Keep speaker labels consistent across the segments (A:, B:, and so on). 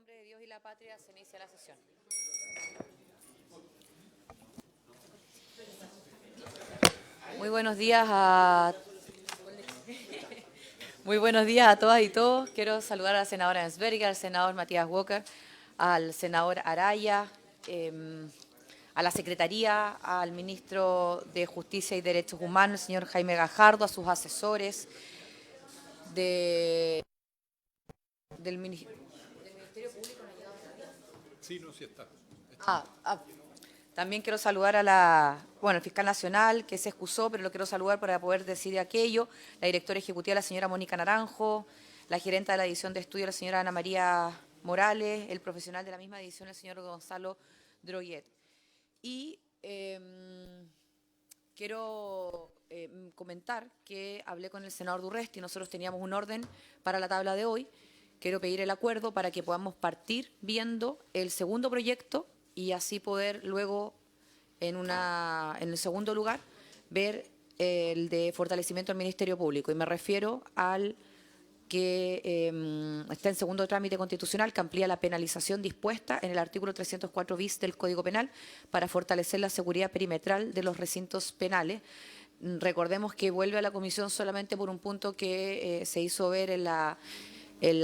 A: nombre de Dios y la patria se inicia la sesión. Muy buenos días a todas y todos. Quiero saludar a la senadora Ensberger, al senador Matías Walker, al senador Araya, a la Secretaría, al ministro de Justicia y Derechos Humanos, el señor Jaime Gajardo, a sus asesores del Ministerio Público.
B: Sí, no, sí está.
A: También quiero saludar al fiscal nacional, que se excusó, pero lo quiero saludar para poder decir aquello, la directora ejecutiva, la señora Mónica Naranjo, la gerenta de la división de estudio, la señora Ana María Morales, el profesional de la misma división, el señor Gonzalo Droguet. Y quiero comentar que hablé con el senador Durresti, nosotros teníamos un orden para la tabla de hoy. Quiero pedir el acuerdo para que podamos partir viendo el segundo proyecto y así poder luego, en el segundo lugar, ver el de fortalecimiento del Ministerio Público. Y me refiero al que está en segundo trámite constitucional, que amplía la penalización dispuesta en el artículo 304 bis del Código Penal para fortalecer la seguridad perimetral de los recintos penales. Recordemos que vuelve a la comisión solamente por un punto que se hizo ver en la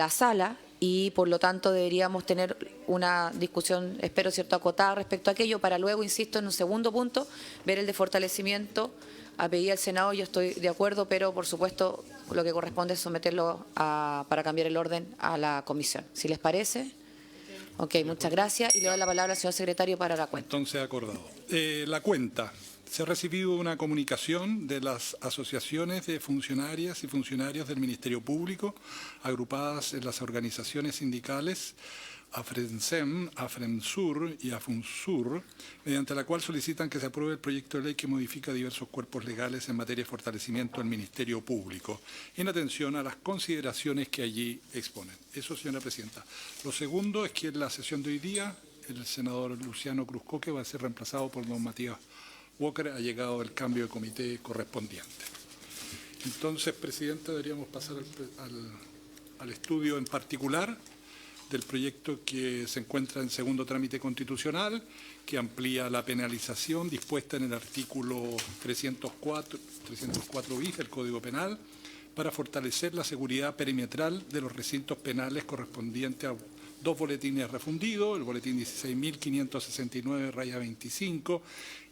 A: sala y por lo tanto deberíamos tener una discusión, espero, cierto, acotada respecto a aquello para luego, insisto, en un segundo punto, ver el de fortalecimiento. A pedir al Senado, yo estoy de acuerdo, pero por supuesto lo que corresponde es someterlo para cambiar el orden a la comisión. ¿Si les parece? Ok, muchas gracias. Y le doy la palabra al señor secretario para la cuenta.
B: Entonces, acordado. La cuenta. Se ha recibido una comunicación de las asociaciones de funcionarias y funcionarios del Ministerio Público, agrupadas en las organizaciones sindicales AFRENSEM, AFRENSUR y AFUNSUR, mediante la cual solicitan que se apruebe el proyecto de ley que modifica diversos cuerpos legales en materia de fortalecimiento del Ministerio Público, en atención a las consideraciones que allí exponen. Eso, señora presidenta. Lo segundo es que en la sesión de hoy día, el senador Luciano Cruzcoque va a ser reemplazado por don Matías Walker. Ha llegado el cambio de comité correspondiente. Entonces, presidenta, deberíamos pasar al estudio en particular del proyecto que se encuentra en segundo trámite constitucional, que amplía la penalización dispuesta en el artículo 304 bis del Código Penal para fortalecer la seguridad perimetral de los recintos penales correspondientes a dos boletines refundidos, el boletín 16.569-25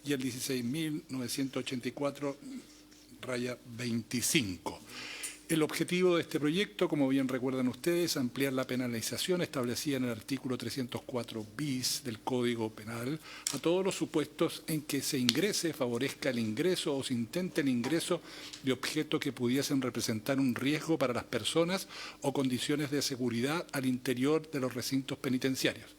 B: y el 16.984-25. El objetivo de este proyecto, como bien recuerdan ustedes, es ampliar la penalización establecida en el artículo 304 bis del Código Penal a todos los supuestos en que se ingrese, favorezca el ingreso o se intente el ingreso de objetos que pudiesen representar un riesgo para las personas o condiciones de seguridad al interior de los recintos penitenciarios.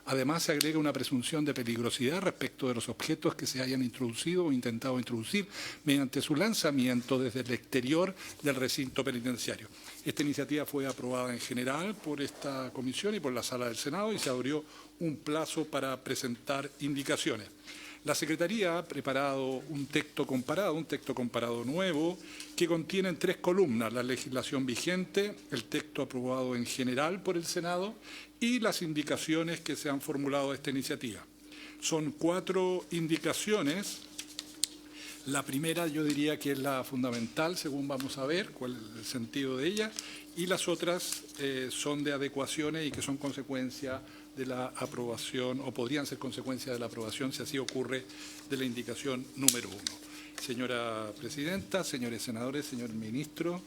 B: Además, se agrega una presunción de peligrosidad respecto de los objetos que se hayan introducido o intentado introducir mediante su lanzamiento desde el exterior del recinto penitenciario. Esta iniciativa fue aprobada en general por esta comisión y por la Sala del Senado y se abrió un plazo para presentar indicaciones. La Secretaría ha preparado un texto comparado nuevo, que contiene en 3 columnas la legislación vigente, el texto aprobado en general por el Senado y las indicaciones que se han formulado a esta iniciativa. Son 4 indicaciones. La primera yo diría que es la fundamental, según vamos a ver cuál es el sentido de ella, y las otras son de adecuaciones y que son consecuencia de la aprobación, o podrían ser consecuencia de la aprobación, si así ocurre, de la indicación número 1. Señora presidenta, señores senadores, señor ministro,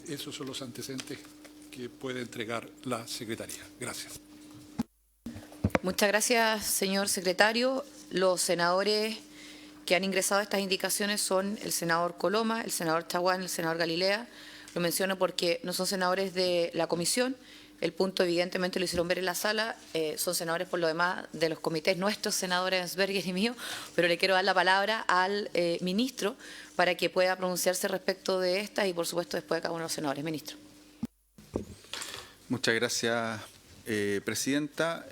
B: esos son los antecedentes que puede entregar la Secretaría. Gracias.
A: Muchas gracias, señor secretario. Los senadores que han ingresado estas indicaciones son el senador Coloma, el senador Chaguán, el senador Galilea. Lo menciono porque no son senadores de la comisión. El punto evidentemente lo hicieron ver en la sala. Son senadores por lo demás de los comités nuestros, senadores Ensberger y mío, pero le quiero dar la palabra al ministro para que pueda pronunciarse respecto de estas y por supuesto después de cada uno de los senadores. Ministro.
C: Muchas gracias, presidenta.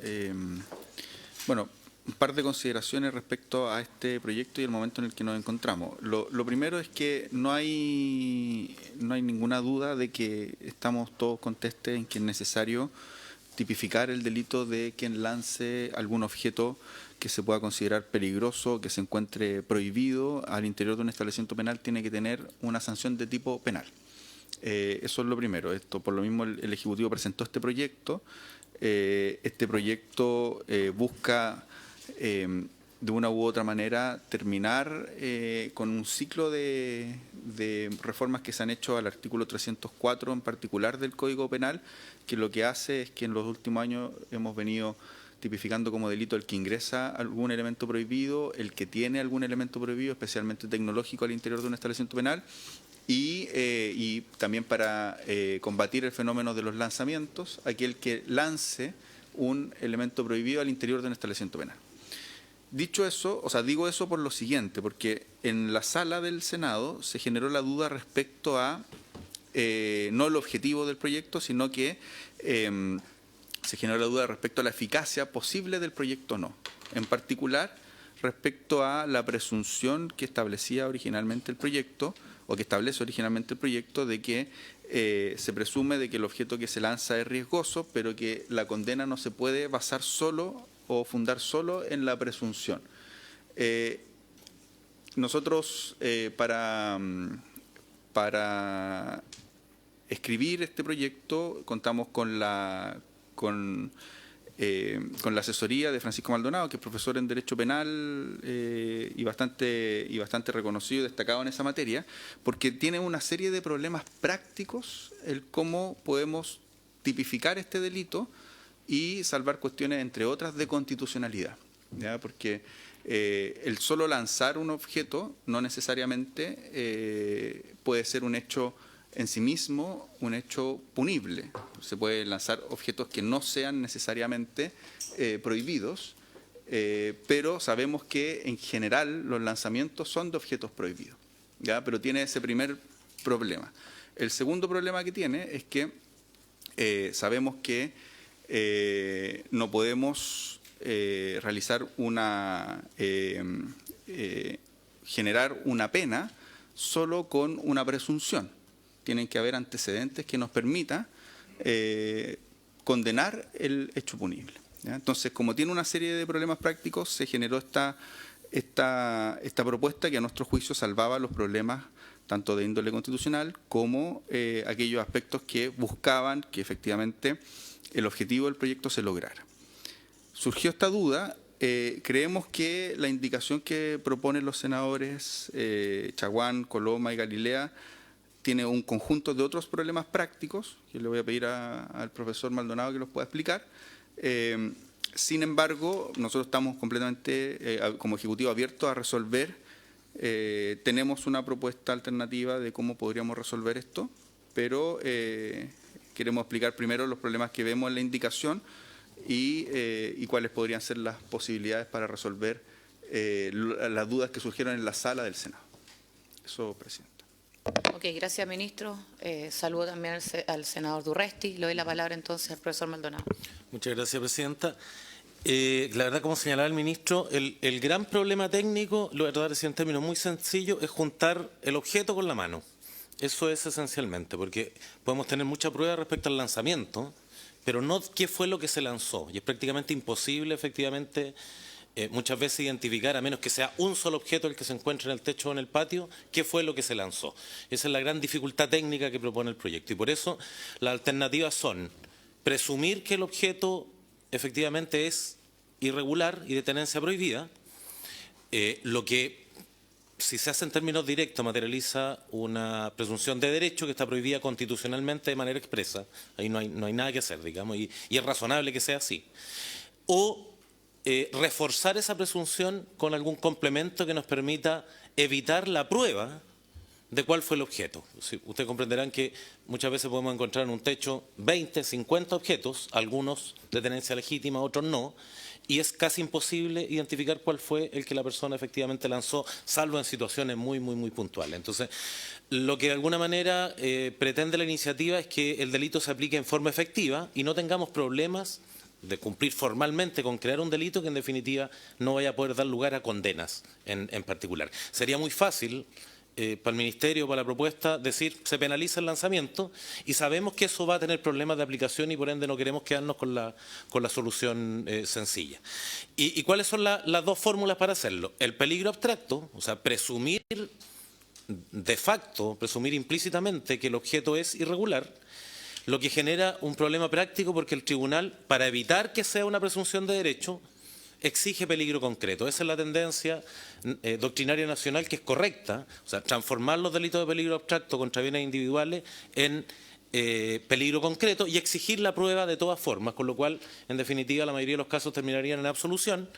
C: Bueno, un par de consideraciones respecto a este proyecto y el momento en el que nos encontramos. Lo primero es que no hay ninguna duda de que estamos todos contestes en que es necesario tipificar el delito de quien lance algún objeto que se pueda considerar peligroso, que se encuentre prohibido al interior de un establecimiento penal, tiene que tener una sanción de tipo penal. Eso es lo primero. Esto, por lo mismo, el Ejecutivo presentó este proyecto. Este proyecto busca, de una u otra manera, terminar con un ciclo de reformas que se han hecho al artículo 304 en particular del Código Penal, que lo que hace es que en los últimos años hemos venido tipificando como delito el que ingresa algún elemento prohibido, el que tiene algún elemento prohibido, especialmente tecnológico, al interior de un establecimiento penal, y también para combatir el fenómeno de los lanzamientos, aquel que lance un elemento prohibido al interior de un establecimiento penal. Dicho eso, o sea, digo eso por lo siguiente, porque en la sala del Senado se generó la duda respecto a no el objetivo del proyecto, sino que se generó la duda respecto a la eficacia posible del proyecto o no. En particular, respecto a la presunción que establecía originalmente el proyecto, o que establece originalmente el proyecto, de que se presume de que el objeto que se lanza es riesgoso, pero que la condena no se puede basar solo o fundar solo en la presunción. Nosotros, para escribir este proyecto, contamos con la asesoría de Francisco Maldonado, que es profesor en Derecho Penal y bastante reconocido y destacado en esa materia, porque tiene una serie de problemas prácticos el cómo podemos tipificar este delito y salvar cuestiones, entre otras, de constitucionalidad, ¿ya? Porque el solo lanzar un objeto no necesariamente puede ser un hecho en sí mismo, un hecho punible. Se puede lanzar objetos que no sean necesariamente prohibidos, pero sabemos que en general los lanzamientos son de objetos prohibidos, ¿ya? Pero tiene ese primer problema. El segundo problema que tiene es que sabemos que no podemos realizar generar una pena solo con una presunción. Tienen que haber antecedentes que nos permita condenar el hecho punible, ¿ya? Entonces, como tiene una serie de problemas prácticos, se generó esta propuesta que a nuestro juicio salvaba los problemas tanto de índole constitucional como aquellos aspectos que buscaban que efectivamente el objetivo del proyecto se lograra. Surgió esta duda. Creemos que la indicación que proponen los senadores Chaguán, Coloma y Galilea tiene un conjunto de otros problemas prácticos, que le voy a pedir al profesor Maldonado que los pueda explicar. Sin embargo, nosotros estamos completamente, como Ejecutivo, abiertos a resolver. Tenemos una propuesta alternativa de cómo podríamos resolver esto, pero queremos explicar primero los problemas que vemos en la indicación y cuáles podrían ser las posibilidades para resolver las dudas que surgieron en la sala del Senado. Eso, presidente.
A: Ok, gracias, ministro. Saludo también al senador Durresti. Le doy la palabra entonces al profesor Maldonado.
D: Muchas gracias, presidenta. La verdad, como señalaba el ministro, el gran problema técnico, lo voy a tratar así en términos muy sencillos, es juntar el objeto con la mano. Eso es esencialmente, porque podemos tener mucha prueba respecto al lanzamiento, pero no qué fue lo que se lanzó. Y es prácticamente imposible, efectivamente, muchas veces identificar, a menos que sea un solo objeto el que se encuentre en el techo o en el patio, qué fue lo que se lanzó. Esa es la gran dificultad técnica que propone el proyecto. Y por eso las alternativas son presumir que el objeto efectivamente es irregular y de tenencia prohibida, lo que, si se hace en términos directos, materializa una presunción de derecho que está prohibida constitucionalmente de manera expresa. Ahí no hay nada que hacer, digamos, y es razonable que sea así. O reforzar esa presunción con algún complemento que nos permita evitar la prueba de cuál fue el objeto. Ustedes comprenderán que muchas veces podemos encontrar en un techo 20, 50 objetos, algunos de tenencia legítima, otros no, y es casi imposible identificar cuál fue el que la persona efectivamente lanzó, salvo en situaciones muy puntuales. Entonces, lo que de alguna manera pretende la iniciativa es que el delito se aplique en forma efectiva y no tengamos problemas de cumplir formalmente con crear un delito que en definitiva no vaya a poder dar lugar a condenas en particular. Sería muy fácil para el Ministerio, para la propuesta, decir se penaliza el lanzamiento y sabemos que eso va a tener problemas de aplicación y por ende no queremos quedarnos con la solución sencilla. ¿Y cuáles son las dos fórmulas para hacerlo? El peligro abstracto, o sea, presumir de facto, presumir implícitamente que el objeto es irregular, lo que genera un problema práctico porque el tribunal, para evitar que sea una presunción de derecho, exige peligro concreto. Esa es la tendencia doctrinaria nacional que es correcta, o sea, transformar los delitos de peligro abstracto contra bienes individuales en peligro concreto y exigir la prueba de todas formas, con lo cual, en definitiva, la mayoría de los casos terminarían en absolución,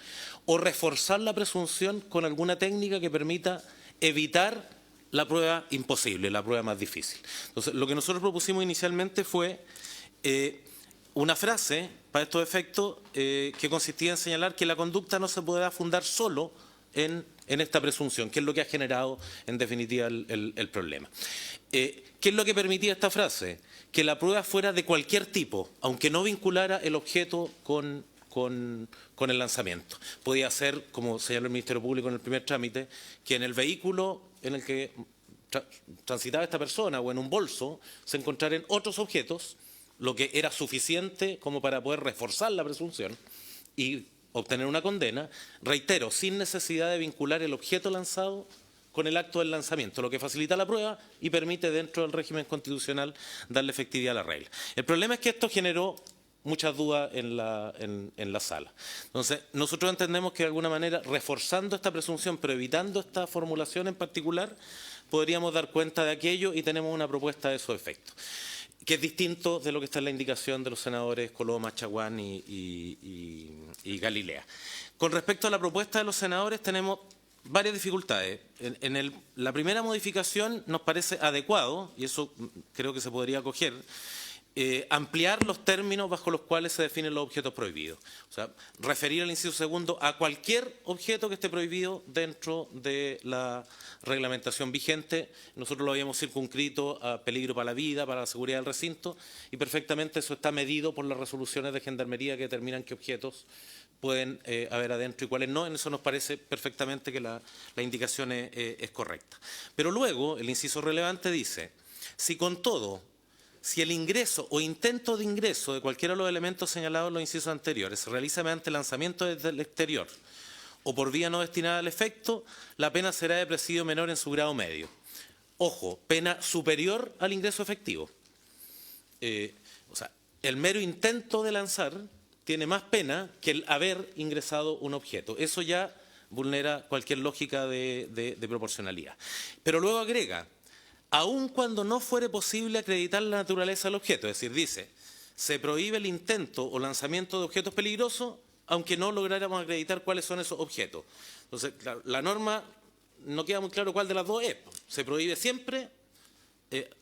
D: o reforzar la presunción con alguna técnica que permita evitar la prueba imposible, la prueba más difícil. Entonces, lo que nosotros propusimos inicialmente fue una frase para estos efectos que consistía en señalar que la conducta no se podrá fundar solo en esta presunción, que es lo que ha generado en definitiva el problema. ¿Qué es lo que permitía esta frase? Que la prueba fuera de cualquier tipo, aunque no vinculara el objeto con el lanzamiento. Podía ser, como señaló el Ministerio Público en el primer trámite, que en el vehículo en el que transitaba esta persona o en un bolso se encontraran otros objetos, lo que era suficiente como para poder reforzar la presunción y obtener una condena, reitero, sin necesidad de vincular el objeto lanzado con el acto del lanzamiento, lo que facilita la prueba y permite dentro del régimen constitucional darle efectividad a la regla. El problema es que esto generó muchas dudas en la sala. Entonces, nosotros entendemos que de alguna manera, reforzando esta presunción, pero evitando esta formulación en particular, podríamos dar cuenta de aquello y tenemos una propuesta de esos efectos, que es distinto de lo que está en la indicación de los senadores Coloma, Chaguán y Galilea. Con respecto a la propuesta de los senadores, tenemos varias dificultades. La primera modificación nos parece adecuado, y eso creo que se podría acoger, ampliar los términos bajo los cuales se definen los objetos prohibidos. O sea, referir al inciso segundo a cualquier objeto que esté prohibido dentro de la reglamentación vigente. Nosotros lo habíamos circunscrito a peligro para la vida, para la seguridad del recinto, y perfectamente eso está medido por las resoluciones de Gendarmería que determinan qué objetos pueden haber adentro y cuáles no. En eso nos parece perfectamente que la indicación es correcta. Pero luego, el inciso relevante dice, si el ingreso o intento de ingreso de cualquiera de los elementos señalados en los incisos anteriores se realiza mediante lanzamiento desde el exterior o por vía no destinada al efecto, la pena será de presidio menor en su grado medio. Ojo, pena superior al ingreso efectivo. O sea, el mero intento de lanzar tiene más pena que el haber ingresado un objeto. Eso ya vulnera cualquier lógica de proporcionalidad. Pero luego agrega, aun cuando no fuere posible acreditar la naturaleza del objeto, es decir, dice, se prohíbe el intento o lanzamiento de objetos peligrosos, aunque no lográramos acreditar cuáles son esos objetos. Entonces, claro, la norma no queda muy claro cuál de las dos es. Se prohíbe siempre,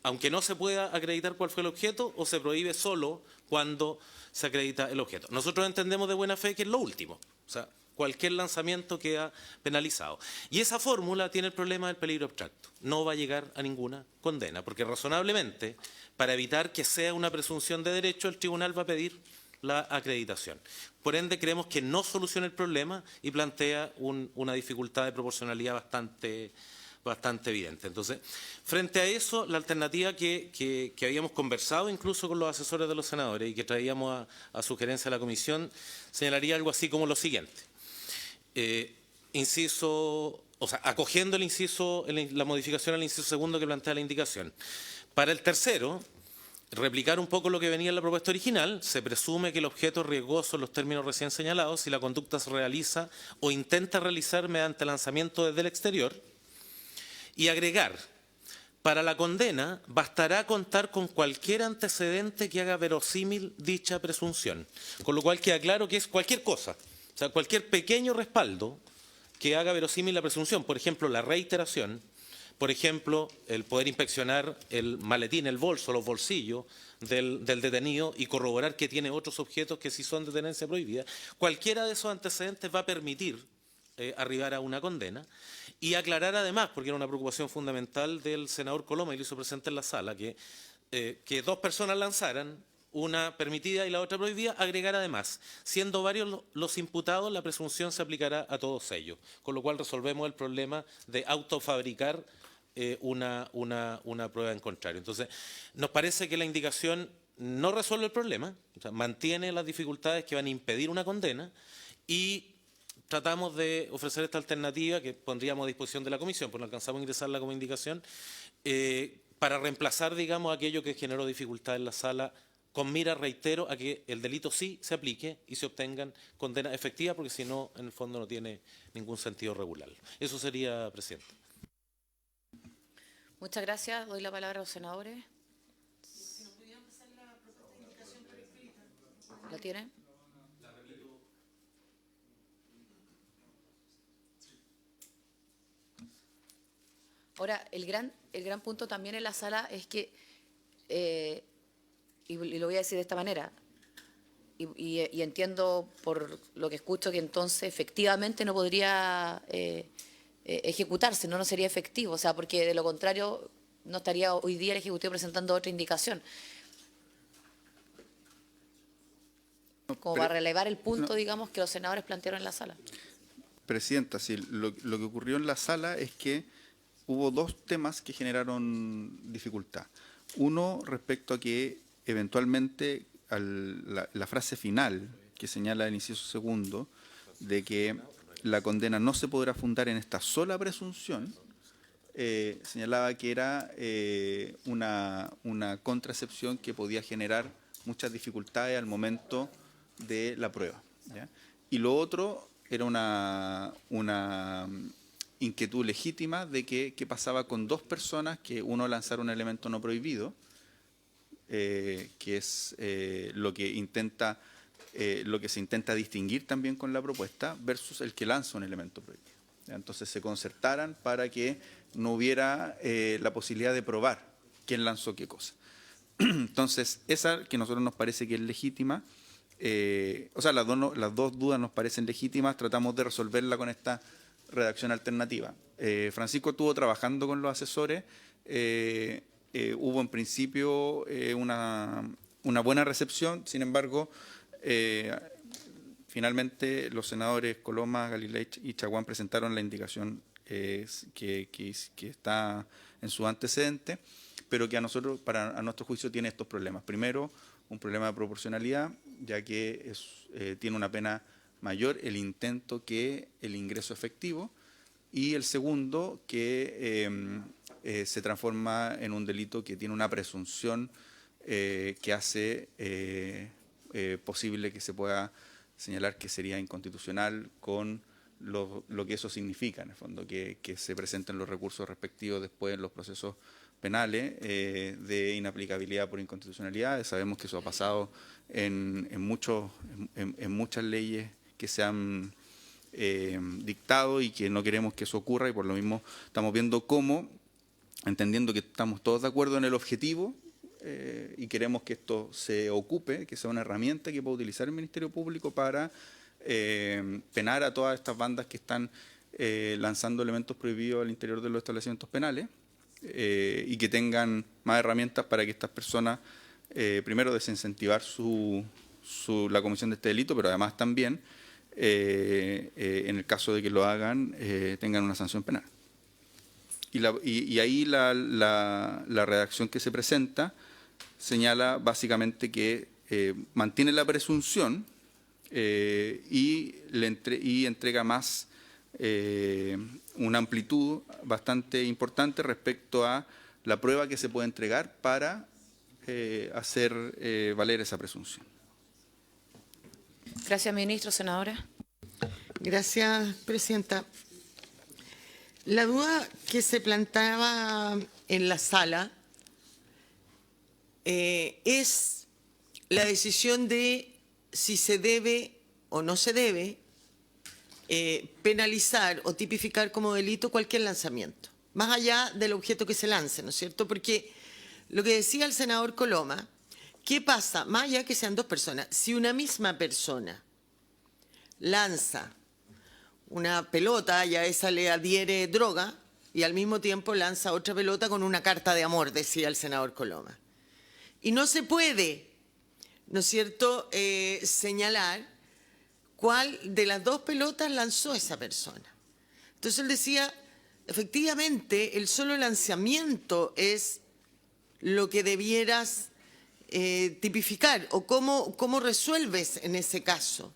D: aunque no se pueda acreditar cuál fue el objeto, o se prohíbe solo cuando se acredita el objeto. Nosotros entendemos de buena fe que es lo último. O sea, cualquier lanzamiento queda penalizado. Y esa fórmula tiene el problema del peligro abstracto. No va a llegar a ninguna condena, porque razonablemente, para evitar que sea una presunción de derecho, el tribunal va a pedir la acreditación. Por ende, creemos que no soluciona el problema y plantea una dificultad de proporcionalidad bastante evidente. Entonces, frente a eso, la alternativa que habíamos conversado incluso con los asesores de los senadores y que traíamos a sugerencia de la comisión, señalaría algo así como lo siguiente. Acogiendo la modificación al inciso segundo que plantea la indicación. Para el tercero, replicar un poco lo que venía en la propuesta original, se presume que el objeto es riesgoso en los términos recién señalados si la conducta se realiza o intenta realizar mediante lanzamiento desde el exterior, y agregar, para la condena bastará contar con cualquier antecedente que haga verosímil dicha presunción, con lo cual queda claro que es cualquier cosa. O sea, cualquier pequeño respaldo que haga verosímil la presunción, por ejemplo, la reiteración, por ejemplo, el poder inspeccionar el maletín, el bolso, los bolsillos del detenido y corroborar que tiene otros objetos que sí son de tenencia prohibida. Cualquiera de esos antecedentes va a permitir arribar a una condena y aclarar además, porque era una preocupación fundamental del senador Coloma y lo hizo presente en la sala, que dos personas lanzaran, una permitida y la otra prohibida, agregar además, siendo varios los imputados, la presunción se aplicará a todos ellos, con lo cual resolvemos el problema de autofabricar una prueba en contrario. Entonces, nos parece que la indicación no resuelve el problema, o sea, mantiene las dificultades que van a impedir una condena, y tratamos de ofrecer esta alternativa que pondríamos a disposición de la comisión, pues no alcanzamos a ingresarla como indicación, para reemplazar, digamos, aquello que generó dificultad en la sala, con mira, reitero, a que el delito sí se aplique y se obtengan condenas efectivas, porque si no, en el fondo no tiene ningún sentido regularlo. Eso sería, presidente.
A: Muchas gracias. Doy la palabra a los senadores. ¿La tiene? Ahora, el gran punto también en la sala es que, y lo voy a decir de esta manera, y entiendo por lo que escucho que entonces efectivamente no podría ejecutarse, no sería efectivo, o sea, porque de lo contrario no estaría hoy día el Ejecutivo presentando otra indicación. Como para relevar el punto, digamos, que los senadores plantearon en la sala.
C: Presidenta, sí, lo que ocurrió en la sala es que hubo dos temas que generaron dificultad. Uno, respecto a que eventualmente la frase final que señala el inciso segundo de que la condena no se podrá fundar en esta sola presunción, señalaba que era una contracepción que podía generar muchas dificultades al momento de la prueba, ¿ya? Y lo otro era una inquietud legítima de qué pasaba con dos personas que uno lanzara un elemento no prohibido, que es lo que se intenta distinguir también con la propuesta, versus el que lanza un elemento prohibido. Entonces se concertaran para que no hubiera la posibilidad de probar quién lanzó qué cosa. Entonces, esa que a nosotros nos parece que es legítima, o sea, las dos dudas nos parecen legítimas, tratamos de resolverla con esta redacción alternativa. Francisco estuvo trabajando con los asesores, hubo en principio una buena recepción, sin embargo, finalmente los senadores Coloma, Galilei y Chaguán presentaron la indicación que está en su antecedente, pero que a nuestro juicio tiene estos problemas. Primero, un problema de proporcionalidad, ya que tiene una pena mayor el intento que el ingreso efectivo, y el segundo, que se transforma en un delito que tiene una presunción que hace posible que se pueda señalar que sería inconstitucional con lo que eso significa, en el fondo, que se presenten los recursos respectivos después en los procesos penales de inaplicabilidad por inconstitucionalidad. Sabemos que eso ha pasado en muchas leyes que se han dictado y que no queremos que eso ocurra, y por lo mismo estamos viendo cómo, entendiendo que estamos todos de acuerdo en el objetivo y queremos que esto se ocupe, que sea una herramienta que pueda utilizar el Ministerio Público para penar a todas estas bandas que están lanzando elementos prohibidos al interior de los establecimientos penales, y que tengan más herramientas para que estas personas, primero, desincentivar la comisión de este delito, pero además también, en el caso de que lo hagan, tengan una sanción penal. Y ahí la redacción que se presenta señala básicamente que mantiene la presunción y entrega más una amplitud bastante importante respecto a la prueba que se puede entregar para hacer valer esa presunción.
A: Gracias, ministro. Senadora.
E: Gracias, presidenta. La duda que se planteaba en la sala es la decisión de si se debe o no se debe penalizar o tipificar como delito cualquier lanzamiento, más allá del objeto que se lance, ¿no es cierto? Porque lo que decía el senador Coloma, ¿qué pasa? Más allá que sean dos personas, si una misma persona lanza una pelota y a esa le adhiere droga y al mismo tiempo lanza otra pelota con una carta de amor, decía el senador Coloma. Y no se puede, ¿no es cierto?, señalar cuál de las dos pelotas lanzó esa persona. Entonces él decía, efectivamente el solo lanzamiento es lo que debieras tipificar o cómo resuelves en ese caso.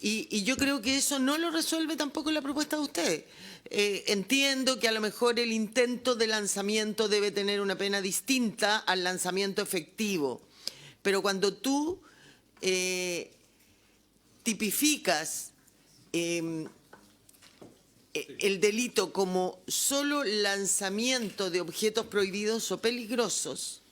E: Y yo creo que eso no lo resuelve tampoco la propuesta de ustedes. Entiendo que a lo mejor el intento de lanzamiento debe tener una pena distinta al lanzamiento efectivo, pero cuando tú tipificas el delito como solo lanzamiento de objetos prohibidos o peligrosos,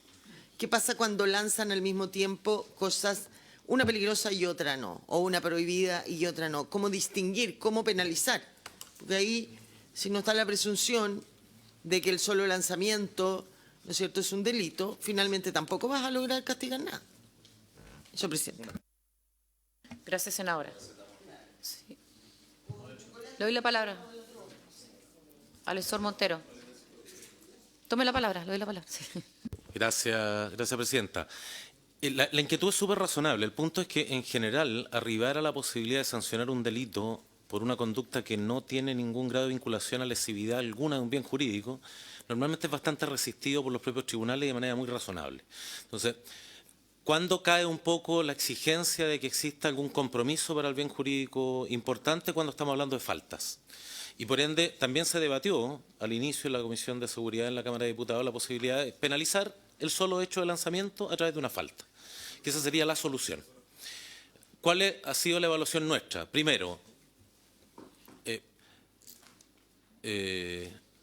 E: ¿qué pasa cuando lanzan al mismo tiempo cosas, una peligrosa y otra no, o una prohibida y otra no? ¿Cómo distinguir? ¿Cómo penalizar? Porque ahí, si no está la presunción de que el solo lanzamiento, ¿no es cierto?, es un delito, finalmente tampoco vas a lograr castigar nada. Señor presidente.
A: Gracias, senadora. Sí. Le doy la palabra al asesor Montero. Tome la palabra, le doy la palabra. Sí.
D: Gracias, presidenta. La inquietud es súper razonable. El punto es que, en general, arribar a la posibilidad de sancionar un delito por una conducta que no tiene ningún grado de vinculación a lesividad alguna de un bien jurídico, normalmente es bastante resistido por los propios tribunales y de manera muy razonable. Entonces, ¿cuándo cae un poco la exigencia de que exista algún compromiso para el bien jurídico importante? Cuando estamos hablando de faltas. Y por ende, también se debatió al inicio en la Comisión de Seguridad en la Cámara de Diputados la posibilidad de penalizar el solo hecho de lanzamiento a través de una falta, que esa sería la solución. ¿Cuál ha sido la evaluación nuestra? Primero,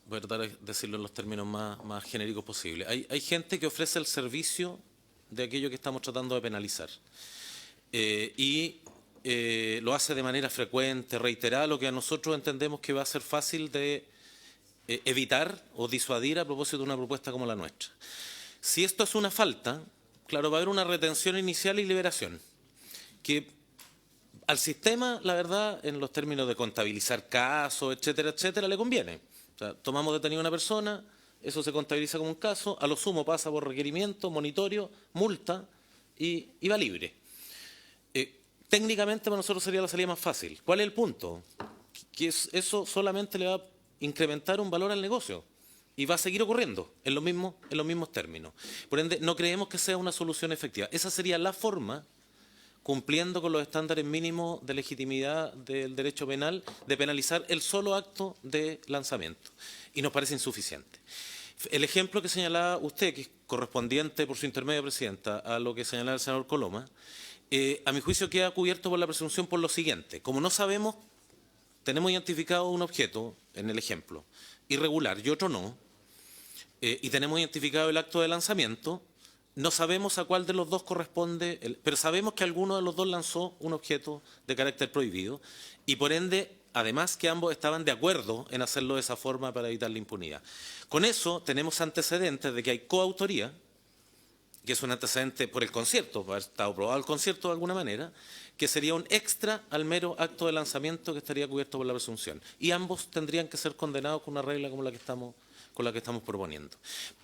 D: voy a tratar de decirlo en los términos más genéricos posibles. Hay gente que ofrece el servicio de aquello que estamos tratando de penalizar. Lo hace de manera frecuente, reiterada, lo que a nosotros entendemos que va a ser fácil de evitar o disuadir a propósito de una propuesta como la nuestra. Si esto es una falta, claro, va a haber una retención inicial y liberación, que al sistema, la verdad, en los términos de contabilizar casos, etcétera, etcétera, le conviene. O sea, tomamos detenida a una persona, eso se contabiliza como un caso, a lo sumo pasa por requerimiento, monitorio, multa y va libre. Técnicamente para nosotros sería la salida más fácil. ¿Cuál es el punto? Que eso solamente le va a incrementar un valor al negocio y va a seguir ocurriendo en los mismos términos. Por ende, no creemos que sea una solución efectiva. Esa sería la forma, cumpliendo con los estándares mínimos de legitimidad del derecho penal, de penalizar el solo acto de lanzamiento. Y nos parece insuficiente. El ejemplo que señalaba usted, que es correspondiente por su intermedio, presidenta, a lo que señalaba el senador Coloma, a mi juicio queda cubierto por la presunción por lo siguiente. Como no sabemos, tenemos identificado un objeto, en el ejemplo, irregular y otro no, y tenemos identificado el acto de lanzamiento, no sabemos a cuál de los dos corresponde, pero sabemos que alguno de los dos lanzó un objeto de carácter prohibido y por ende, además que ambos estaban de acuerdo en hacerlo de esa forma para evitar la impunidad. Con eso tenemos antecedentes de que hay coautoría, que es un antecedente por el concierto, por haber estado probado el concierto de alguna manera, que sería un extra al mero acto de lanzamiento que estaría cubierto por la presunción. Y ambos tendrían que ser condenados con una regla como la que estamos proponiendo.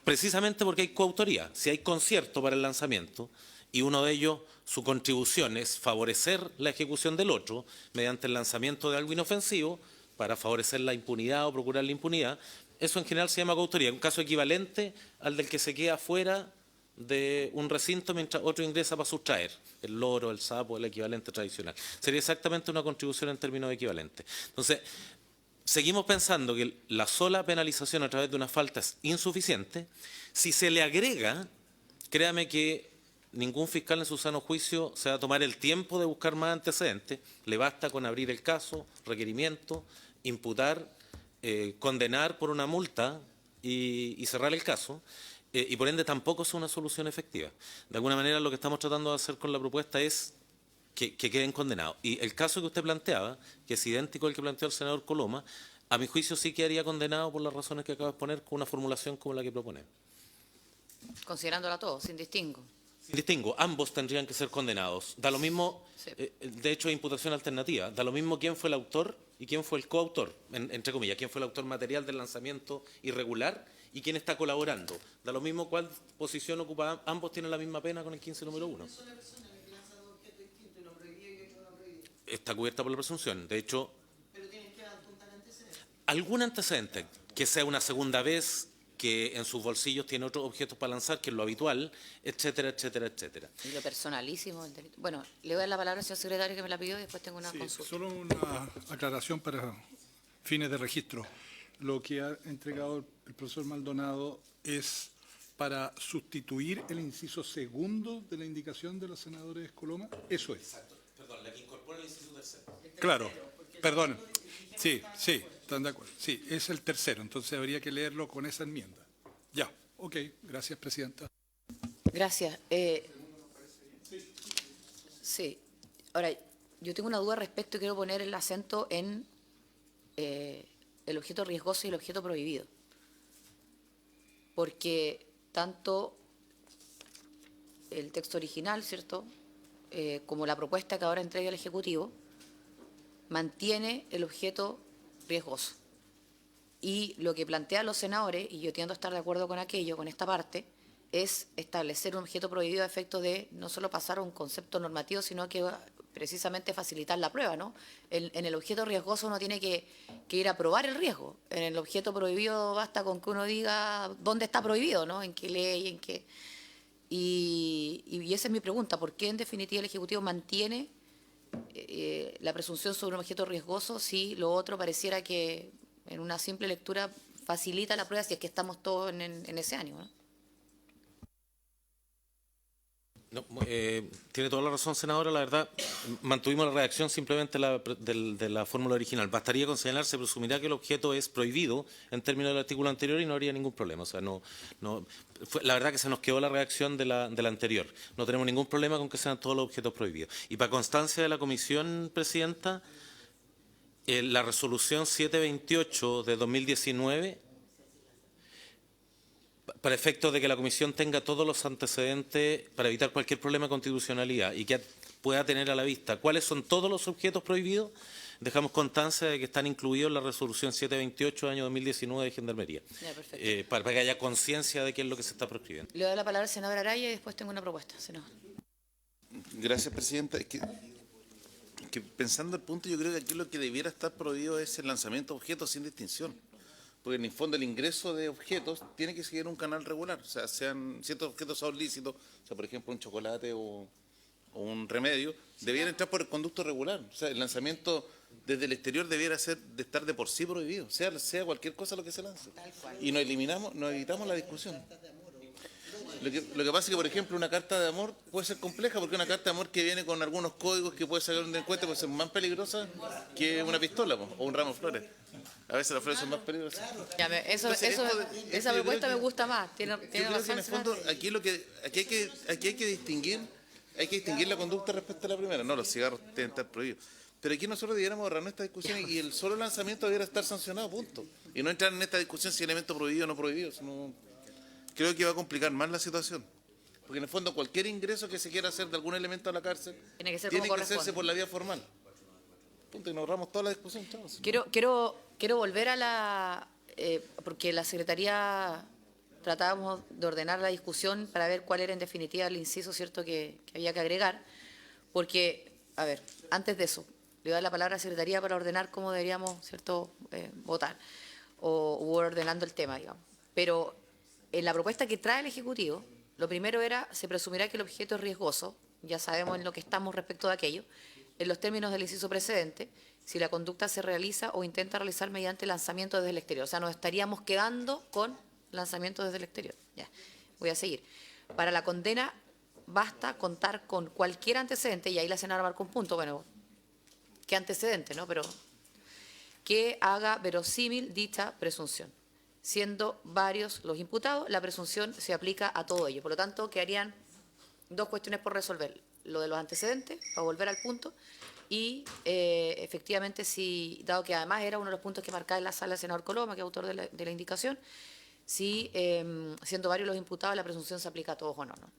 D: Precisamente porque hay coautoría. Si hay concierto para el lanzamiento y uno de ellos, su contribución es favorecer la ejecución del otro mediante el lanzamiento de algo inofensivo para favorecer la impunidad o procurar la impunidad, eso en general se llama coautoría. Un caso equivalente al del que se queda fuera de un recinto mientras otro ingresa para sustraer, el loro, el sapo, el equivalente tradicional. Sería exactamente una contribución en términos equivalentes. Entonces, seguimos pensando que la sola penalización a través de una falta es insuficiente. Si se le agrega, créame que ningún fiscal en su sano juicio se va a tomar el tiempo de buscar más antecedentes. Le basta con abrir el caso, requerimiento, imputar, condenar por una multa y cerrar el caso. Y por ende tampoco es una solución efectiva. De alguna manera lo que estamos tratando de hacer con la propuesta es que queden condenados. Y el caso que usted planteaba, que es idéntico al que planteó el senador Coloma, a mi juicio sí quedaría condenado por las razones que acabo de exponer con una formulación como la que propone.
A: Considerándola todo, sin distingo.
D: Sin distingo, ambos tendrían que ser condenados. Da lo mismo,
A: Sí.
D: de hecho, imputación alternativa, da lo mismo quién fue el autor y quién fue el coautor, entre comillas, quién fue el autor material del lanzamiento irregular y quién está colaborando. Da lo mismo cuál posición ocupa, ambos tienen la misma pena con el 15 número 1. Está cubierta por la presunción. De hecho, algún antecedente, que sea una segunda vez, que en sus bolsillos tiene otros objetos para lanzar, que es lo habitual, etcétera, etcétera, etcétera.
A: Y lo personalísimo del delito. Bueno, le voy a dar la palabra al señor secretario que me la pidió y después tengo una
B: Sí,
A: consulta.
B: solo una aclaración para fines de registro. Lo que ha entregado el profesor Maldonado es para sustituir el inciso segundo de la indicación de los senadores Coloma. Eso es.
D: Perdón, la que incorpora el inciso tercero.
B: Claro, perdón. Sí, están de acuerdo. Sí, es el tercero, entonces habría que leerlo con esa enmienda. Ya, ok, gracias, presidenta.
A: Gracias. Sí. Ahora, yo tengo una duda respecto y quiero poner el acento en el objeto riesgoso y el objeto prohibido. Porque tanto el texto original, ¿cierto?, como la propuesta que ahora entrega el Ejecutivo, mantiene el objeto riesgoso. Y lo que plantean los senadores, y yo tiendo a estar de acuerdo con aquello, con esta parte, es establecer un objeto prohibido a efecto de no solo pasar a un concepto normativo, sino que precisamente facilitar la prueba, ¿no? En el objeto riesgoso uno tiene que ir a probar el riesgo. En el objeto prohibido basta con que uno diga dónde está prohibido, ¿no? En qué ley, en qué... Y esa es mi pregunta, ¿por qué en definitiva el Ejecutivo mantiene la presunción sobre un objeto riesgoso si lo otro pareciera que en una simple lectura facilita la prueba si es que estamos todos en ese ánimo, ¿no?
D: No, tiene toda la razón, senadora. La verdad, mantuvimos la redacción simplemente de la fórmula original. Bastaría con señalar, se presumirá que el objeto es prohibido en términos del artículo anterior y no habría ningún problema. O sea, la verdad que se nos quedó la redacción de la anterior. No tenemos ningún problema con que sean todos los objetos prohibidos. Y para constancia de la comisión, presidenta, la resolución 728 de 2019, para efectos de que la Comisión tenga todos los antecedentes para evitar cualquier problema de constitucionalidad y que pueda tener a la vista cuáles son todos los objetos prohibidos, dejamos constancia de que están incluidos en la resolución 728 del año 2019 de Gendarmería,
A: Ya, perfecto.
D: para que haya conciencia de qué es lo que se está proscribiendo.
A: Le doy la palabra al senador Araya y después tengo una propuesta, senador.
F: Gracias, presidenta. Es que pensando el punto, yo creo que aquí lo que debiera estar prohibido es el lanzamiento de objetos sin distinción. Porque en el fondo el ingreso de objetos tiene que seguir un canal regular. O sea, sean ciertos objetos son lícitos, o sea, por ejemplo, un chocolate o un remedio, debieran entrar por el conducto regular. O sea, el lanzamiento desde el exterior debiera de estar de por sí prohibido, sea cualquier cosa lo que se lance. Y nos evitamos la discusión. Lo que pasa es que, por ejemplo, una carta de amor puede ser compleja, porque una carta de amor que viene con algunos códigos que puede sacar un delincuente puede ser más peligrosa que una pistola o un ramo de flores. A veces las flores son más peligrosas.
A: Ya,
F: Entonces,
A: esa
F: yo
A: propuesta
F: creo
A: me gusta más. Tiene
F: Yo creo que en
A: razón,
F: el fondo
A: senador.
F: aquí hay que distinguir la conducta respecto a la primera. No, los cigarros deben estar prohibidos. Pero aquí nosotros debiéramos ahorrarnos esta discusión y el solo lanzamiento debiera estar sancionado, punto. Y no entrar en esta discusión si elemento prohibido o no prohibido. Creo que va a complicar más la situación. Porque en el fondo cualquier ingreso que se quiera hacer de algún elemento a la cárcel
A: Tiene que ser
F: tiene
A: como
F: que hacerse
A: corresponde.
F: por la vía formal. Punto, y nos ahorramos toda la discusión. Chavos.
A: Quiero volver a porque la Secretaría tratábamos de ordenar la discusión para ver cuál era en definitiva el inciso, ¿cierto?, que había que agregar. Porque, a ver, antes de eso, le doy la palabra a la Secretaría para ordenar cómo deberíamos, ¿cierto?, votar o ordenando el tema, digamos. Pero en la propuesta que trae el Ejecutivo, lo primero era, se presumirá que el objeto es riesgoso, ya sabemos en lo que estamos respecto de aquello, en los términos del inciso precedente, si la conducta se realiza o intenta realizar mediante lanzamiento desde el exterior. O sea, nos estaríamos quedando con lanzamiento desde el exterior. Ya, voy a seguir. Para la condena basta contar con cualquier antecedente, y ahí la senadora marcó un punto, bueno, ¿qué antecedente, no? Pero que haga verosímil dicha presunción. Siendo varios los imputados, la presunción se aplica a todo ello. Por lo tanto, quedarían dos cuestiones por resolver. Lo de los antecedentes, para volver al punto, y efectivamente, si, dado que además era uno de los puntos que marcaba en la sala el senador Coloma, que es autor de la indicación, si siendo varios los imputados, la presunción se aplica a todos o no, ¿no?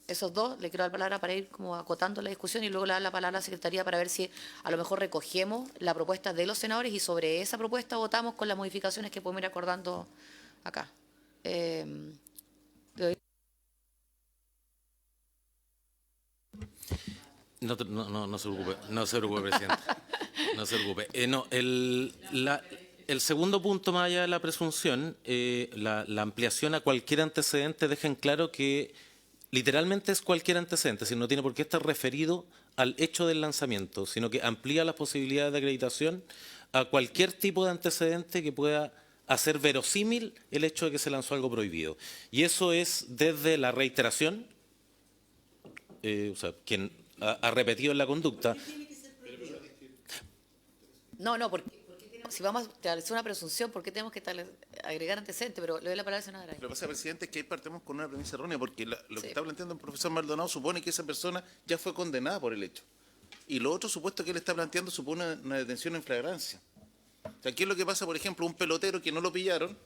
A: Esos dos, le quiero dar la palabra para ir como acotando la discusión y luego le dar la palabra a la Secretaría para ver si a lo mejor recogemos la propuesta de los senadores y sobre esa propuesta votamos con las modificaciones que podemos ir acordando acá.
D: No se preocupe, presidenta. No se preocupe. el segundo punto, más allá de la presunción, la ampliación a cualquier antecedente deja en claro que literalmente es cualquier antecedente, si no tiene por qué estar referido al hecho del lanzamiento, sino que amplía las posibilidades de acreditación a cualquier tipo de antecedente que pueda hacer verosímil el hecho de que se lanzó algo prohibido. Y eso es desde la reiteración, o sea, quien ha repetido en la conducta.
A: No, si vamos a establecer una presunción, ¿por qué tenemos que agregar antecedentes? Pero le doy la palabra al senador Aray.
F: Lo que pasa, presidente, es que ahí partimos con una premisa errónea, porque lo
A: Sí.
F: que está planteando el profesor Maldonado supone que esa persona ya fue condenada por el hecho. Y lo otro supuesto que él está planteando supone una detención en flagrancia. O sea, ¿qué es lo que pasa, por ejemplo, un pelotero que no lo pillaron,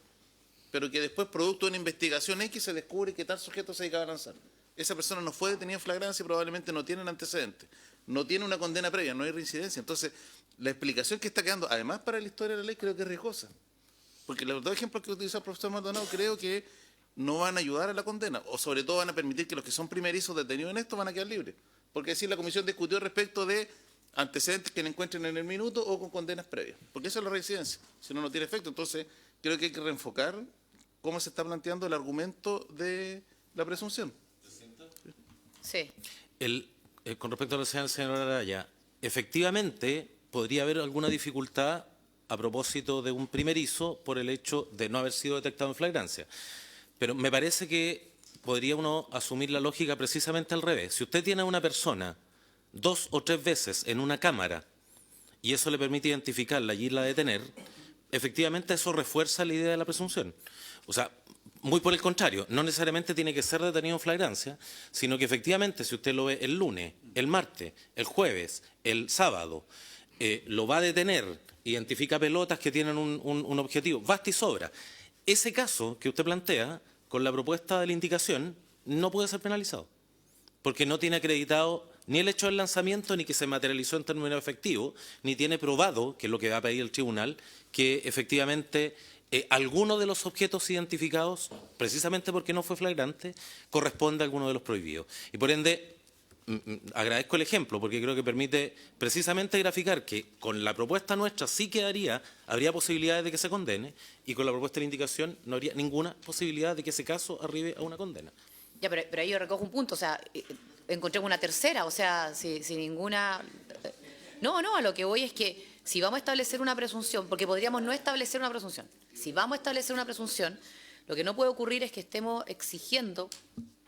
F: pero que después, producto de una investigación X, se descubre que tal sujeto se dedicaba a lanzar? Esa persona no fue detenida en flagrancia y probablemente no tiene antecedentes, no tiene una condena previa, no hay reincidencia. Entonces, la explicación que está quedando, además para la historia de la ley, creo que es riesgosa. Porque los dos ejemplos que utiliza el profesor Maldonado creo que no van a ayudar a la condena, o sobre todo van a permitir que los que son primerizos detenidos en esto van a quedar libres. Porque así la comisión discutió respecto de antecedentes que le encuentren en el minuto o con condenas previas. Porque eso es la reincidencia, si no, no tiene efecto. Entonces, creo que hay que reenfocar cómo se está planteando el argumento de la presunción.
A: Sí.
D: Con respecto a lo que decía el señor Araya, efectivamente podría haber alguna dificultad a propósito de un primerizo por el hecho de no haber sido detectado en flagrancia. Pero me parece que podría uno asumir la lógica precisamente al revés. Si usted tiene a una persona 2 o 3 veces en una cámara y eso le permite identificarla y irla a detener, efectivamente eso refuerza la idea de la presunción. O sea, muy por el contrario, no necesariamente tiene que ser detenido en flagrancia, sino que efectivamente si usted lo ve el lunes, el martes, el jueves, el sábado, lo va a detener, identifica pelotas que tienen un objetivo, basta y sobra. Ese caso que usted plantea, con la propuesta de la indicación, no puede ser penalizado, porque no tiene acreditado ni el hecho del lanzamiento, ni que se materializó en términos efectivos, ni tiene probado, que es lo que va a pedir el tribunal, que efectivamente alguno de los objetos identificados, precisamente porque no fue flagrante, corresponde a alguno de los prohibidos. Y por ende, agradezco el ejemplo, porque creo que permite precisamente graficar que con la propuesta nuestra sí habría posibilidades de que se condene, y con la propuesta de la indicación no habría ninguna posibilidad de que ese caso arribe a una condena.
A: Ya, pero ahí yo recojo un punto, o sea, encontré una tercera, o sea, sin ninguna... No, a lo que voy es que si vamos a establecer una presunción, porque podríamos no establecer una presunción, si vamos a establecer una presunción, lo que no puede ocurrir es que estemos exigiendo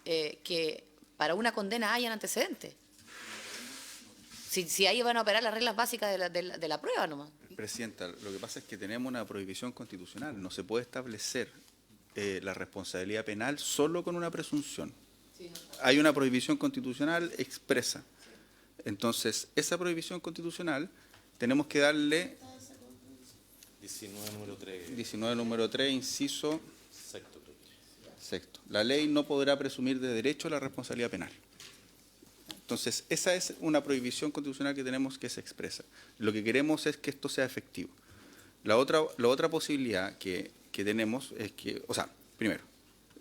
A: que para una condena hayan antecedentes. Si ahí van a operar las reglas básicas de la prueba nomás.
C: Presidenta, lo que pasa es que tenemos una prohibición constitucional. No se puede establecer la responsabilidad penal solo con una presunción. Hay una prohibición constitucional expresa. Entonces, esa prohibición constitucional tenemos que darle 19 número 3, inciso sexto. La ley no podrá presumir de derecho a la responsabilidad penal. Entonces, esa es una prohibición constitucional que tenemos que se expresa. Lo que queremos es que esto sea efectivo. La otra posibilidad que tenemos es que, o sea, primero,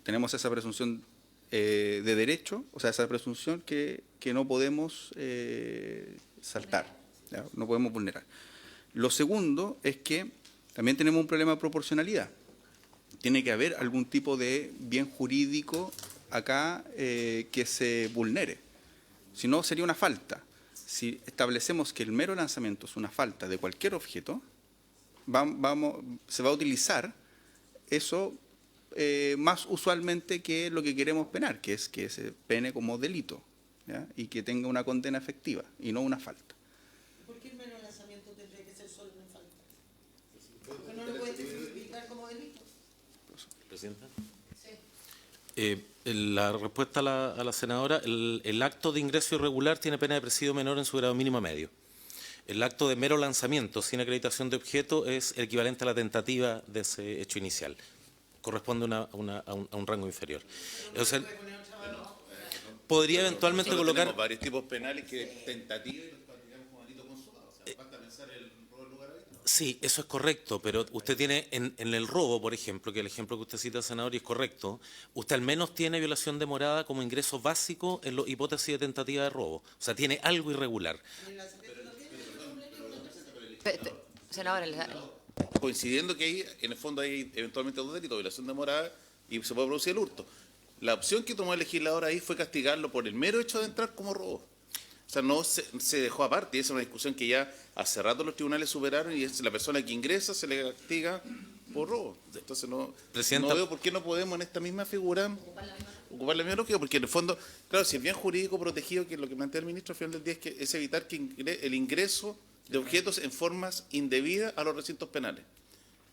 C: tenemos esa presunción de derecho, o sea, esa presunción que no podemos saltar, ¿ya? No podemos vulnerar. Lo segundo es que también tenemos un problema de proporcionalidad. Tiene que haber algún tipo de bien jurídico acá que se vulnere. Si no, sería una falta. Si establecemos que el mero lanzamiento es una falta de cualquier objeto, se va a utilizar eso más usualmente que lo que queremos penar, que es que se pene como delito, ¿ya? Y que tenga una condena efectiva y no una falta.
E: ¿Por qué el mero lanzamiento tendría que ser solo una falta? ¿Porque no lo puede tipificar como delito?
D: ¿Presidenta? Sí. La respuesta a la senadora, el acto de ingreso irregular tiene pena de presidio menor en su grado mínimo a medio. El acto de mero lanzamiento sin acreditación de objeto es el equivalente a la tentativa de ese hecho inicial. Corresponde a un rango inferior. O sea, podría eventualmente
F: Nosotros
D: colocar...
F: tenemos varios tipos penales que tentativa y los practicamos como delito consumado. O sea, basta pensar el robo del lugar habitual.
D: Sí, eso es correcto, pero usted tiene en el robo, por ejemplo, que el ejemplo que usted cita, senador, y es correcto, usted al menos tiene violación de morada como ingreso básico en la hipótesis de tentativa de robo. O sea, tiene algo irregular.
A: Senadora,
F: coincidiendo que ahí, en el fondo, hay eventualmente dos delitos, violación de morada y se puede producir el hurto. La opción que tomó el legislador ahí fue castigarlo por el mero hecho de entrar como robo. O sea, no se dejó aparte, y esa es una discusión que ya hace rato los tribunales superaron, y es la persona que ingresa se le castiga por robo. Entonces no veo por qué no podemos en esta misma figura ocupar la misma lógica, porque en el fondo, claro, si el bien jurídico protegido, que es lo que plantea el ministro al final del día, es evitar que el ingreso de objetos en formas indebidas a los recintos penales.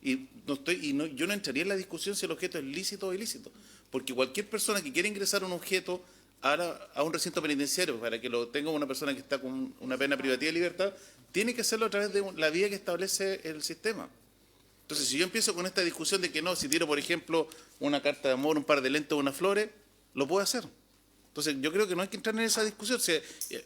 F: Yo no entraría en la discusión si el objeto es lícito o ilícito, porque cualquier persona que quiera ingresar un objeto a un recinto penitenciario para que lo tenga una persona que está con una pena privativa de libertad, tiene que hacerlo a través de la vía que establece el sistema. Entonces, si yo empiezo con esta discusión de que no, si tiro, por ejemplo, una carta de amor, un par de lentes o unas flores, lo puedo hacer. Entonces, yo creo que no hay que entrar en esa discusión. O sea,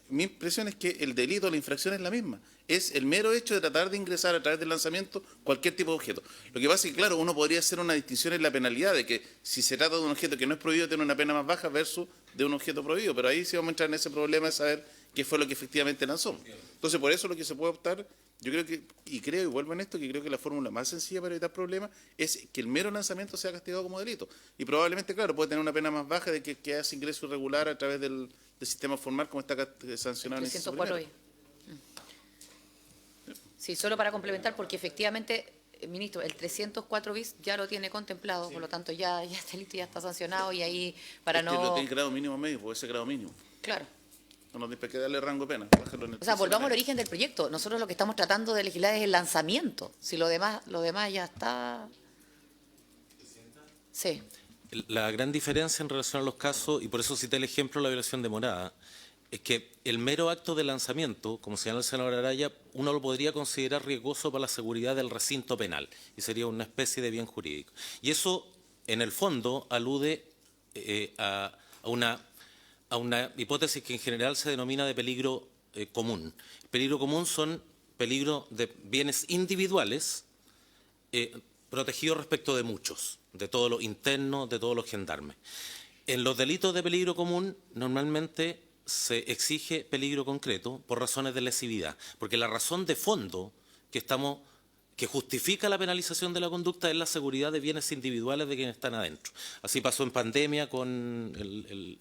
F: mi impresión es que el delito, la infracción es la misma. Es el mero hecho de tratar de ingresar a través del lanzamiento cualquier tipo de objeto. Lo que pasa es que, claro, uno podría hacer una distinción en la penalidad, de que si se trata de un objeto que no es prohibido, tiene una pena más baja versus de un objeto prohibido. Pero ahí sí vamos a entrar en ese problema de saber qué fue lo que efectivamente lanzó. Entonces, por eso lo que se puede optar, yo creo que, y vuelvo en esto, que creo que la fórmula más sencilla para evitar problemas es que el mero lanzamiento sea castigado como delito. Y probablemente, claro, puede tener una pena más baja de que hace ingreso irregular a través del sistema formal, como está sancionado en el inciso
A: 304
F: primero.
A: Sí, solo para complementar, porque efectivamente, ministro, el 304 bis ya lo tiene contemplado, por lo tanto ya este delito ya está sancionado, y ahí para
F: Lo
A: no...
F: tiene grado mínimo medio, puede ser grado mínimo.
A: Claro.
F: No hay que darle rango de pena.
A: O sea, volvamos al origen del proyecto. Nosotros lo que estamos tratando de legislar es el lanzamiento. Si lo demás ya está... Sí.
D: La gran diferencia en relación a los casos, y por eso cité el ejemplo de la violación de morada, es que el mero acto de lanzamiento, como señala el senador Araya, uno lo podría considerar riesgoso para la seguridad del recinto penal, y sería una especie de bien jurídico. Y eso, en el fondo, alude a una hipótesis que en general se denomina de peligro común. El peligro común son peligros de bienes individuales protegidos respecto de muchos, de todos los internos, de todos los gendarmes. En los delitos de peligro común, normalmente se exige peligro concreto por razones de lesividad, porque la razón de fondo que justifica la penalización de la conducta es la seguridad de bienes individuales de quienes están adentro. Así pasó en pandemia con el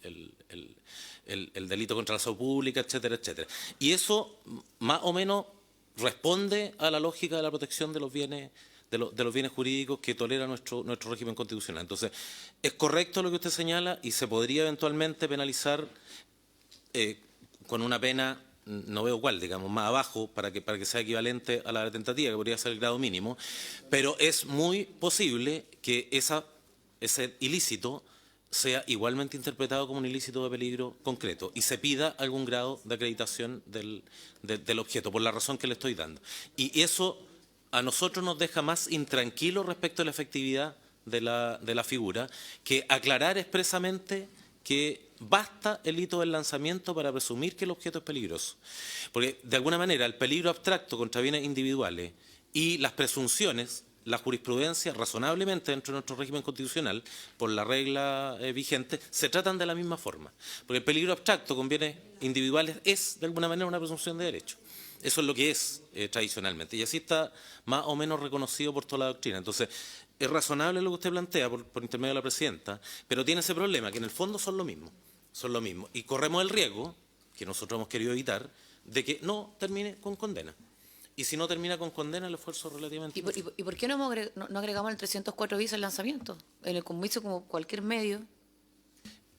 D: delito contra la salud pública, etcétera, etcétera. Y eso más o menos responde a la lógica de la protección de los bienes de los bienes jurídicos que tolera nuestro régimen constitucional. Entonces, es correcto lo que usted señala y se podría eventualmente penalizar con una pena, no veo cuál, digamos, más abajo, para que sea equivalente a la tentativa, que podría ser el grado mínimo, pero es muy posible que ese ilícito sea igualmente interpretado como un ilícito de peligro concreto y se pida algún grado de acreditación del objeto, por la razón que le estoy dando. Y eso a nosotros nos deja más intranquilos respecto a la efectividad de la figura, que aclarar expresamente que basta el hito del lanzamiento para presumir que el objeto es peligroso. Porque, de alguna manera, el peligro abstracto contra bienes individuales y las presunciones, la jurisprudencia, razonablemente dentro de nuestro régimen constitucional, por la regla vigente, se tratan de la misma forma. Porque el peligro abstracto con bienes individuales es, de alguna manera, una presunción de derecho. Eso es lo que es tradicionalmente. Y así está más o menos reconocido por toda la doctrina. Entonces, es razonable lo que usted plantea por intermedio de la presidenta, pero tiene ese problema, que en el fondo son lo mismo. Son lo mismo. Y corremos el riesgo, que nosotros hemos querido evitar, de que no termine con condena. Y si no termina con condena, el esfuerzo es relativamente...
A: ¿Y por qué no agregamos el 304 bis al lanzamiento? En el compromiso, como cualquier medio.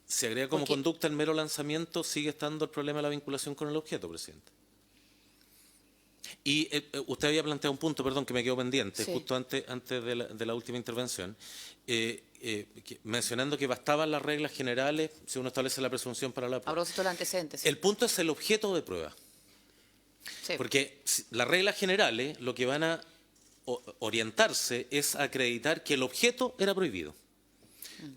D: Si agrega como conducta el mero lanzamiento, sigue estando el problema de la vinculación con el objeto, presidente. Y usted había planteado un punto, perdón, que me quedó pendiente, sí, justo antes de la última intervención, mencionando que bastaban las reglas generales si uno establece la presunción para la prueba.
A: A propósito del antecedente. Sí.
D: El punto es el objeto de prueba. Sí. Porque las reglas generales lo que van a orientarse es a acreditar que el objeto era prohibido.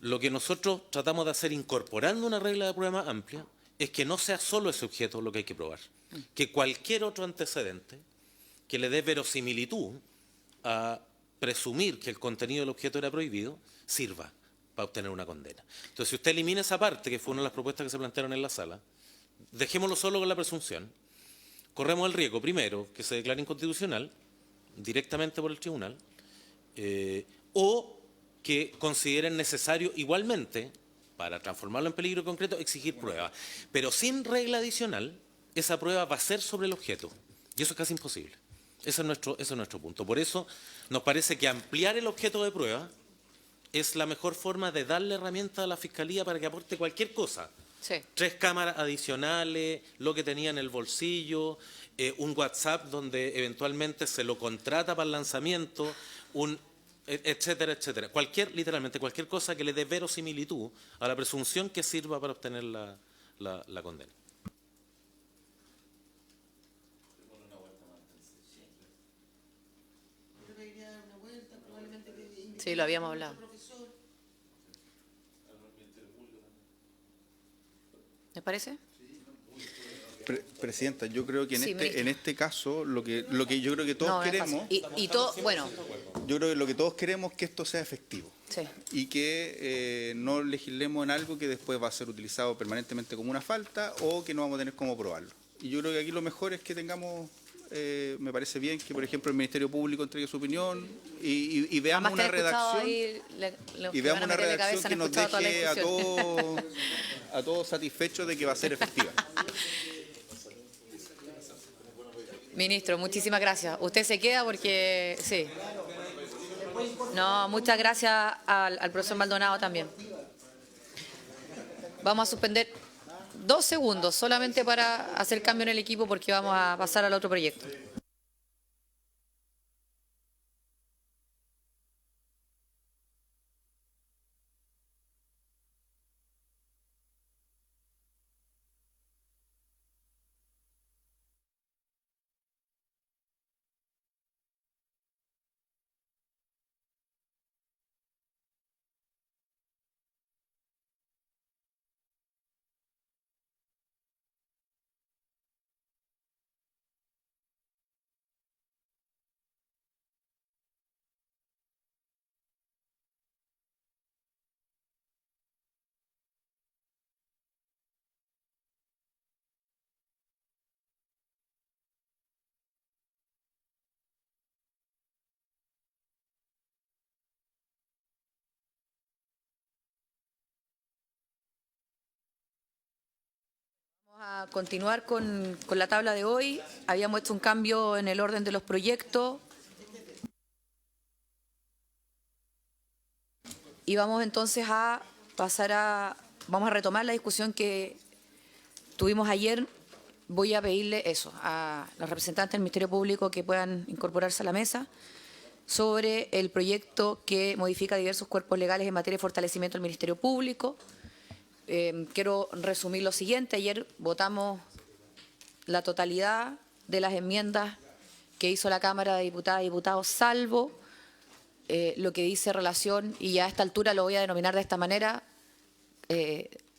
D: Lo que nosotros tratamos de hacer incorporando una regla de prueba más amplia es que no sea solo ese objeto lo que hay que probar, que cualquier otro antecedente que le dé verosimilitud a presumir que el contenido del objeto era prohibido sirva para obtener una condena. Entonces, si usted elimina esa parte, que fue una de las propuestas que se plantearon en la sala, dejémoslo solo con la presunción, corremos el riesgo, primero, que se declare inconstitucional directamente por el tribunal, o que consideren necesario igualmente, para transformarlo en peligro concreto, exigir pruebas. Pero sin regla adicional, esa prueba va a ser sobre el objeto. Y eso es casi imposible. Ese es nuestro punto. Por eso nos parece que ampliar el objeto de prueba es la mejor forma de darle herramienta a la Fiscalía para que aporte cualquier cosa.
A: Sí.
D: 3 cámaras adicionales, lo que tenía en el bolsillo, un WhatsApp donde eventualmente se lo contrata para el lanzamiento, etcétera, etcétera. Literalmente cualquier cosa que le dé verosimilitud a la presunción que sirva para obtener la condena.
A: Sí, lo habíamos hablado. ¿Me parece?
C: Presidenta, yo creo que
A: Sí, ministro.
C: en este caso lo que yo creo que todos
A: No, es
C: queremos,
A: fácil. Y todo, bueno,
C: yo creo que lo que todos queremos es que esto sea efectivo.
A: sí.
C: Y que no legislemos en algo que después va a ser utilizado permanentemente como una falta o que no vamos a tener cómo probarlo. Y yo creo que aquí lo mejor es que tengamos, me parece bien que, por ejemplo, el Ministerio Público entregue su opinión y veamos
A: Además que
C: una
A: he escuchado
C: redacción
A: ahí, los
C: y
A: que
C: veamos
A: van a
C: una
A: meterle
C: redacción
A: cabeza,
C: que
A: han
C: nos
A: escuchado toda la
C: deje
A: discusión.
C: a todos satisfechos de que va a ser efectiva.
A: Ministro, muchísimas gracias. Usted se queda porque, sí. No, muchas gracias al profesor Maldonado también. Vamos a suspender 2 segundos solamente para hacer cambio en el equipo porque vamos a pasar al otro proyecto. Vamos a continuar con la tabla de hoy. Habíamos hecho un cambio en el orden de los proyectos. Y vamos entonces a vamos a retomar la discusión que tuvimos ayer. Voy a pedirle eso a los representantes del Ministerio Público que puedan incorporarse a la mesa sobre el proyecto que modifica diversos cuerpos legales en materia de fortalecimiento del Ministerio Público. Quiero resumir lo siguiente. Ayer votamos la totalidad de las enmiendas que hizo la Cámara de Diputadas y Diputados, salvo lo que dice relación, y ya a esta altura lo voy a denominar de esta manera,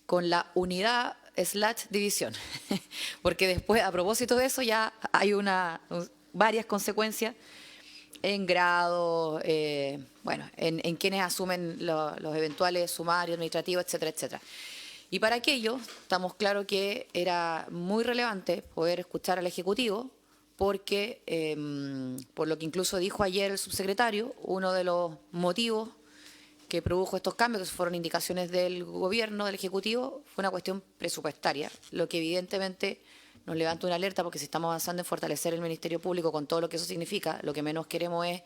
A: con la unidad / división. Porque después, a propósito de eso, ya hay varias consecuencias en grado, bueno, en quienes asumen los eventuales sumarios administrativos, etcétera, etcétera. Y para aquello, estamos claros que era muy relevante poder escuchar al Ejecutivo, porque, por lo que incluso dijo ayer el subsecretario, uno de los motivos que produjo estos cambios, que fueron indicaciones del Gobierno, del Ejecutivo, fue una cuestión presupuestaria, lo que evidentemente nos levanta una alerta, porque si estamos avanzando en fortalecer el Ministerio Público con todo lo que eso significa, lo que menos queremos es,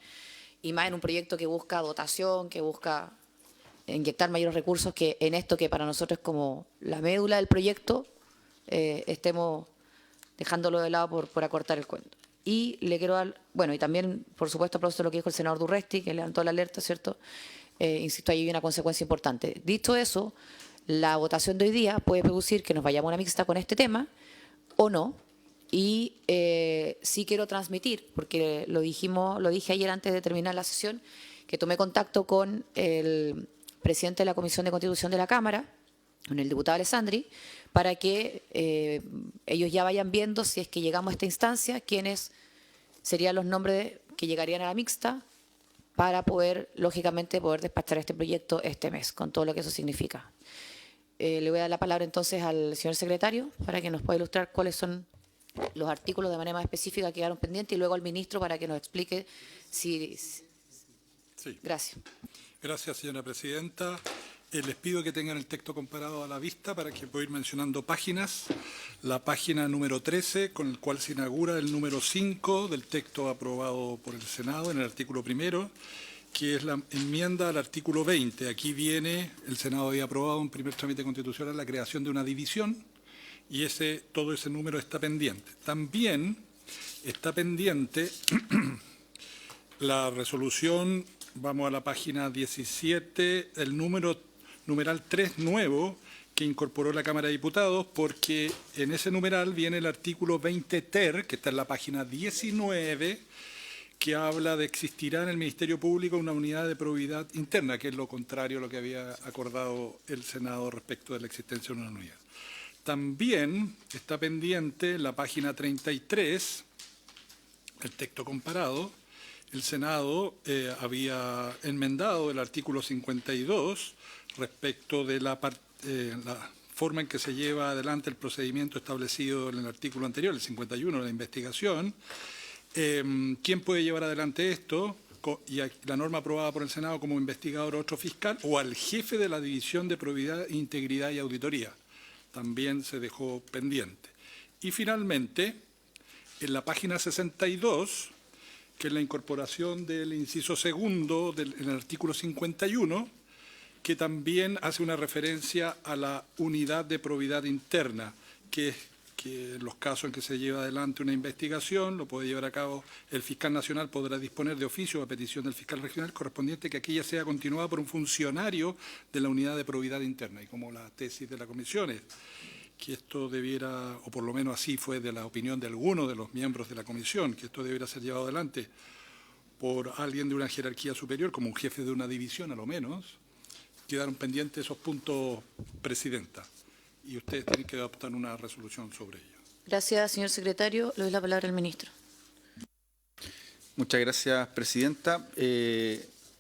A: y más en un proyecto que busca dotación, que busca inyectar mayores recursos, que en esto que para nosotros es como la médula del proyecto, estemos dejándolo de lado por acortar el cuento. Y le quiero dar, bueno, y también, por supuesto, a propósito de lo que dijo el senador Durresti, que levantó la alerta, ¿cierto? Insisto, ahí hay una consecuencia importante. Dicho eso, la votación de hoy día puede producir que nos vayamos a una mixta con este tema o no. Y sí quiero transmitir, porque lo dije ayer antes de terminar la sesión, que tomé contacto con el presidente de la Comisión de Constitución de la Cámara, con el diputado Alessandri, para que ellos ya vayan viendo, si es que llegamos a esta instancia, quiénes serían los nombres que llegarían a la mixta para poder, lógicamente, poder despachar este proyecto este mes, con todo lo que eso significa. Le voy a dar la palabra entonces al señor secretario para que nos pueda ilustrar cuáles son los artículos de manera más específica que quedaron pendientes, y luego al ministro para que nos explique si
B: Sí.
A: Gracias.
B: Gracias, señora presidenta. Les pido que tengan el texto comparado a la vista para que pueda ir mencionando páginas. La página número 13, con el cual se inaugura el número 5 del texto aprobado por el Senado en el artículo primero, que es la enmienda al artículo 20. Aquí viene, el Senado había aprobado en primer trámite constitucional la creación de una división y todo ese número está pendiente. También está pendiente la resolución, vamos a la página 17, el numeral 3 nuevo que incorporó la Cámara de Diputados, porque en ese numeral viene el artículo 20 ter, que está en la página 19, que habla de existirá en el Ministerio Público una unidad de probidad interna, que es lo contrario a lo que había acordado el Senado respecto de la existencia de una unidad. También está pendiente en la página 33, el texto comparado. El Senado había enmendado el artículo 52 respecto de la forma en que se lleva adelante el procedimiento establecido en el artículo anterior, el 51 de la investigación. ¿Quién puede llevar adelante esto? Y la norma aprobada por el Senado como investigador o otro fiscal, o al jefe de la División de Probidad, Integridad y Auditoría. También se dejó pendiente. Y finalmente, en la página 62, que es la incorporación del inciso segundo en el artículo 51, que también hace una referencia a la unidad de probidad interna, que en los casos en que se lleva adelante una investigación, lo puede llevar a cabo el fiscal nacional, podrá disponer de oficio a petición del fiscal regional correspondiente que aquella sea continuada por un funcionario de la unidad de probidad interna. Y como la tesis de la comisión es que esto debiera, o por lo menos así fue de la opinión de algunos de los miembros de la comisión, que esto debiera ser llevado adelante por alguien de una jerarquía superior, como un jefe de una división a lo menos, quedaron pendientes esos puntos, presidenta. Y ustedes tienen que adoptar una resolución sobre ello.
A: Gracias, señor secretario. Le doy la palabra al ministro.
C: Muchas gracias, presidenta. Yo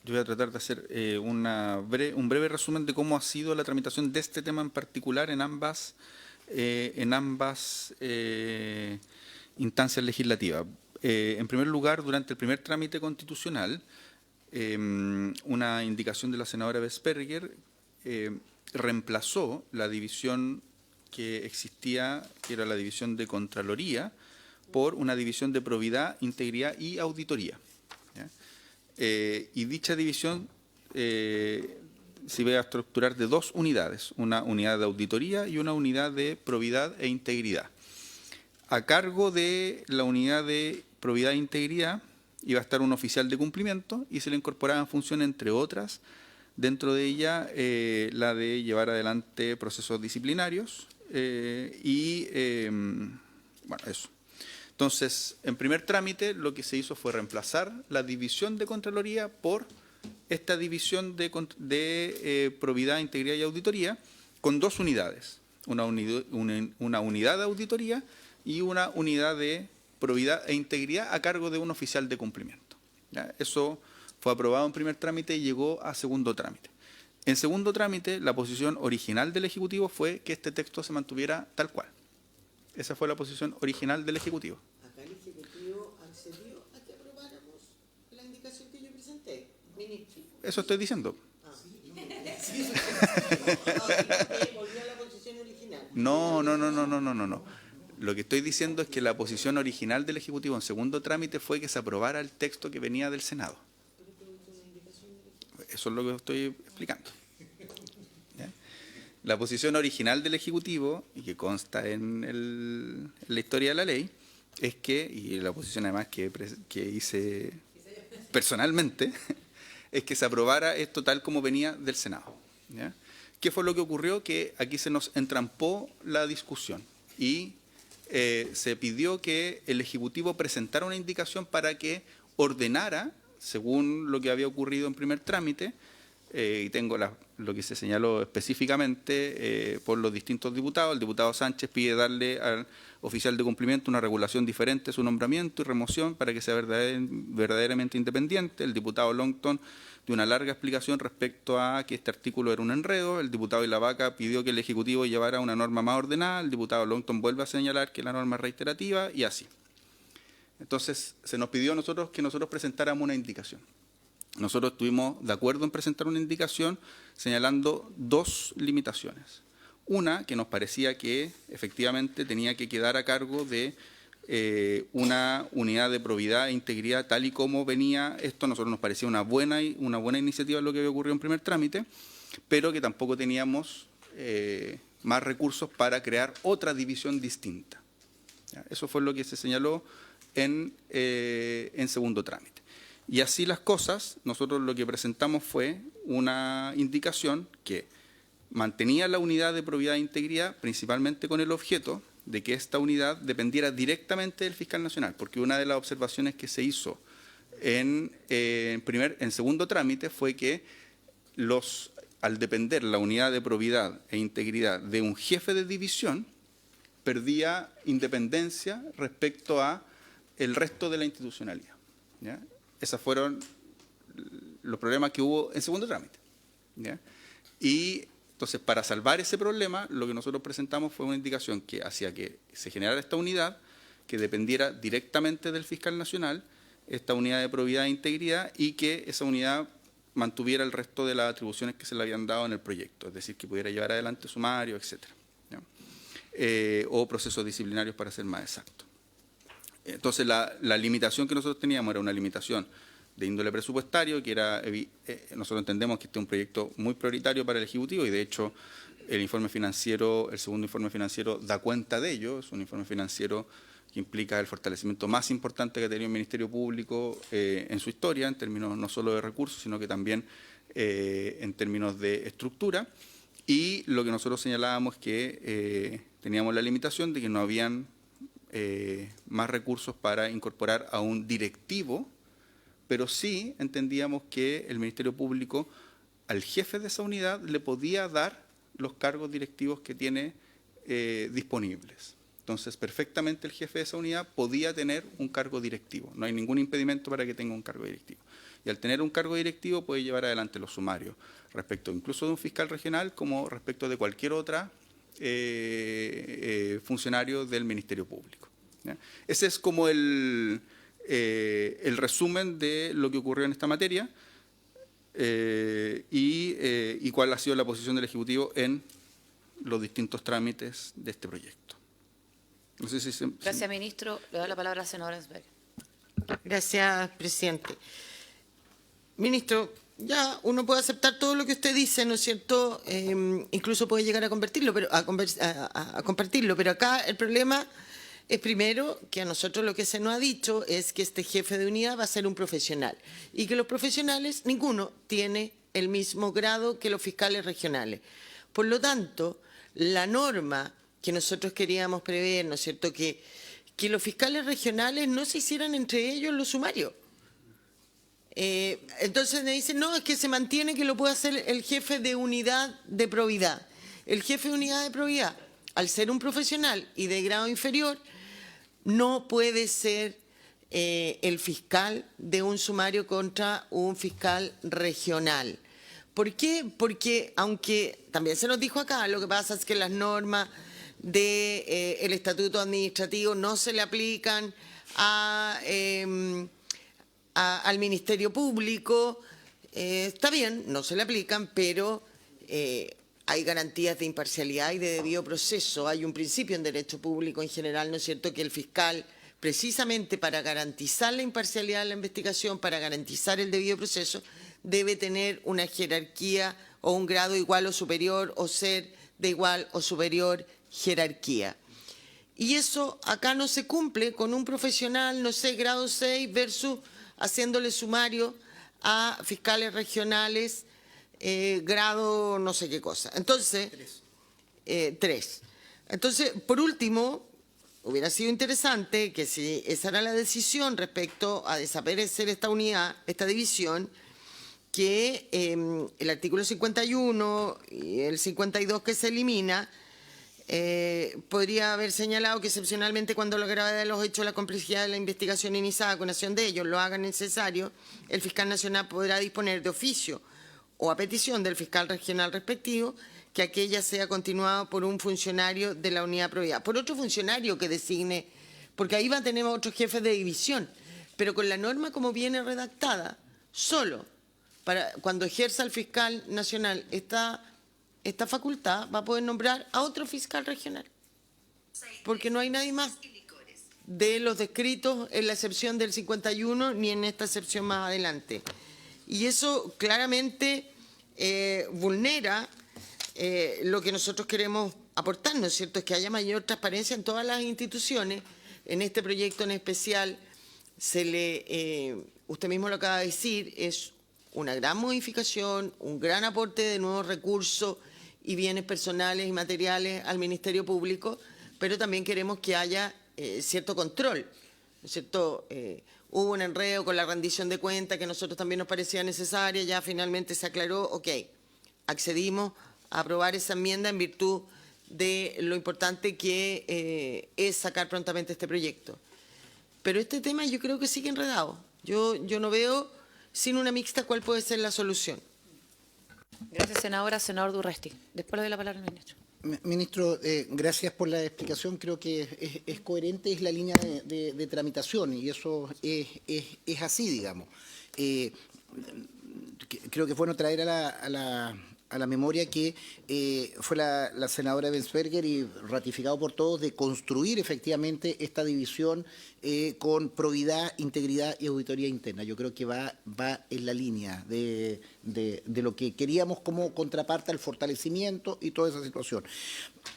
C: voy a tratar de hacer un breve resumen de cómo ha sido la tramitación de este tema en particular en ambas instancias legislativas. En primer lugar, durante el primer trámite constitucional, una indicación de la senadora Vesperger reemplazó la división que existía, que era la división de Contraloría, por una división de Probidad, Integridad y Auditoría. ¿Ya? Y dicha división se iba a estructurar de dos unidades, una unidad de auditoría y una unidad de probidad e integridad. A cargo de la unidad de probidad e integridad iba a estar un oficial de cumplimiento y se le incorporaban funciones, entre otras, dentro de ella la de llevar adelante procesos disciplinarios bueno, eso. Entonces, en primer trámite, lo que se hizo fue reemplazar la división de Contraloría por esta división de probidad, integridad y auditoría con dos unidades, una unidad de auditoría y una unidad de probidad e integridad a cargo de un oficial de cumplimiento. ¿Ya? Eso fue aprobado en primer trámite y llegó a segundo trámite. En segundo trámite, la posición original del Ejecutivo fue que este texto se mantuviera tal cual. Esa fue la posición original del Ejecutivo.
E: Acá el Ejecutivo accedió a que aprobáramos la indicación que yo presenté, ministro.
C: Eso estoy diciendo.
E: Volvió a la posición original.
C: No. Lo que estoy diciendo es que la posición original del Ejecutivo en segundo trámite fue que se aprobara el texto que venía del Senado. Eso es lo que estoy explicando. ¿Ya? La posición original del Ejecutivo, y que consta en la historia de la ley, es que, y la posición además que hice personalmente, es que se aprobara esto tal como venía del Senado. ¿Ya? ¿Qué fue lo que ocurrió? Que aquí se nos entrampó la discusión y se pidió que el Ejecutivo presentara una indicación para que ordenara, según lo que había ocurrido en primer trámite, y tengo lo que se señaló específicamente por los distintos diputados. El diputado Sánchez pide darle al oficial de cumplimiento una regulación diferente de su nombramiento y remoción para que sea verdaderamente independiente. El diputado Longton dio una larga explicación respecto a que este artículo era un enredo. El diputado Ilavaca pidió que el Ejecutivo llevara una norma más ordenada. El diputado Longton vuelve a señalar que la norma es reiterativa y así. Entonces, se nos pidió a nosotros que nosotros presentáramos una indicación. nosotros estuvimos de acuerdo en presentar una indicación señalando dos limitaciones. Una, que nos parecía que efectivamente tenía que quedar a cargo de una unidad de probidad e integridad tal y como venía esto. A nosotros nos parecía una buena iniciativa lo que había ocurrido en primer trámite, pero que tampoco teníamos más recursos para crear otra división distinta. ¿Ya? Eso fue lo que se señaló en segundo trámite. Y así las cosas, nosotros lo que presentamos fue una indicación que mantenía la unidad de probidad e integridad principalmente con el objeto de que esta unidad dependiera directamente del fiscal nacional, porque una de las observaciones que se hizo en segundo trámite fue que al depender la unidad de probidad e integridad de un jefe de división, perdía independencia respecto a el resto de la institucionalidad. ¿Ya? Esos fueron los problemas que hubo en segundo trámite. ¿Ya? Y entonces, para salvar ese problema, lo que nosotros presentamos fue una indicación que hacía que se generara esta unidad, que dependiera directamente del fiscal nacional, esta unidad de probidad e integridad, y que esa unidad mantuviera el resto de las atribuciones que se le habían dado en el proyecto, es decir, que pudiera llevar adelante sumario, etcétera, ¿ya? O procesos disciplinarios, para ser más exacto. Entonces, la limitación que nosotros teníamos era una limitación de índole presupuestario, que era, nosotros entendemos que este es un proyecto muy prioritario para el Ejecutivo, y de hecho el informe financiero, el segundo informe financiero da cuenta de ello. Es un informe financiero que implica el fortalecimiento más importante que ha tenido el Ministerio Público en su historia, en términos no solo de recursos, sino que también en términos de estructura. Y lo que nosotros señalábamos es que teníamos la limitación de que no habían más recursos para incorporar a un directivo, pero sí entendíamos que el Ministerio Público al jefe de esa unidad le podía dar los cargos directivos que tiene disponibles. Entonces, perfectamente el jefe de esa unidad podía tener un cargo directivo. No hay ningún impedimento para que tenga un cargo directivo. Y al tener un cargo directivo puede llevar adelante los sumarios respecto incluso de un fiscal regional, como respecto de cualquier otra funcionario del Ministerio Público. ¿Ya? Ese es como el resumen de lo que ocurrió en esta materia y cuál ha sido la posición del Ejecutivo en los distintos trámites de este proyecto. No sé si
A: Gracias, ministro. Le doy la palabra a la senadora Ensberg.
E: Gracias, presidente. Ministro, ya uno puede aceptar todo lo que usted dice, ¿no es cierto? Incluso puede llegar a compartirlo, pero acá el problema es, primero, que a nosotros lo que se nos ha dicho es que este jefe de unidad va a ser un profesional y que los profesionales, ninguno tiene el mismo grado que los fiscales regionales. Por lo tanto, la norma que nosotros queríamos prever, ¿no es cierto?, que los fiscales regionales no se hicieran entre ellos los sumarios. Entonces me dicen, no, es que se mantiene que lo puede hacer el jefe de unidad de probidad. El jefe de unidad de probidad, al ser un profesional y de grado inferior, no puede ser el fiscal de un sumario contra un fiscal regional. ¿Por qué? Porque, aunque también se nos dijo acá, lo que pasa es que las normas del estatuto administrativo no se le aplican al Ministerio Público. Está bien, no se le aplican, pero hay garantías de imparcialidad y de debido proceso. Hay un principio en derecho público en general, ¿no es cierto?, que el fiscal, precisamente para garantizar la imparcialidad de la investigación, para garantizar el debido proceso, debe tener una jerarquía o un grado igual o superior, o ser de igual o superior jerarquía. Y eso acá no se cumple con un profesional, no sé, grado 6 versus haciéndole sumario a fiscales regionales, grado no sé qué cosa. Entonces, 3. Entonces, por último, hubiera sido interesante que si esa era la decisión respecto a desaparecer esta unidad, esta división, que el artículo 51 y el 52 que se elimina, podría haber señalado que excepcionalmente cuando la gravedad de los hechos, la complejidad de la investigación iniciada con acción de ellos lo haga necesario, el fiscal nacional podrá disponer de oficio o a petición del fiscal regional respectivo que aquella sea continuada por un funcionario de la unidad de probidad, por otro funcionario que designe, porque ahí va a tener otros jefes de división, pero con la norma como viene redactada, solo cuando ejerza el fiscal nacional esta facultad, va a poder nombrar a otro fiscal regional. Porque no hay nadie más de los descritos en la excepción del 51 ni en esta excepción más adelante. Y eso claramente vulnera lo que nosotros queremos aportar, ¿no es cierto? Es que haya mayor transparencia en todas las instituciones. En este proyecto en especial, usted mismo lo acaba de decir, es una gran modificación, un gran aporte de nuevos recursos y bienes personales y materiales al Ministerio Público, pero también queremos que haya cierto control, ¿no es cierto? Hubo un enredo con la rendición de cuentas que a nosotros también nos parecía necesaria, ya finalmente se aclaró, ok, accedimos a aprobar esa enmienda en virtud de lo importante que es sacar prontamente este proyecto. Pero este tema yo creo que sigue enredado. Yo no veo, sin una mixta, cuál puede ser la solución.
A: Gracias, senadora. Senador Durresti. Después le doy la palabra al ministro.
G: Ministro, gracias por la explicación. Creo que es coherente, es la línea de tramitación y eso es así, digamos. Creo que es bueno traer a la memoria que fue la senadora Bensberger y ratificado por todos de construir efectivamente esta división con probidad, integridad y auditoría interna. Yo creo que va en la línea de lo que queríamos como contraparte al fortalecimiento y toda esa situación.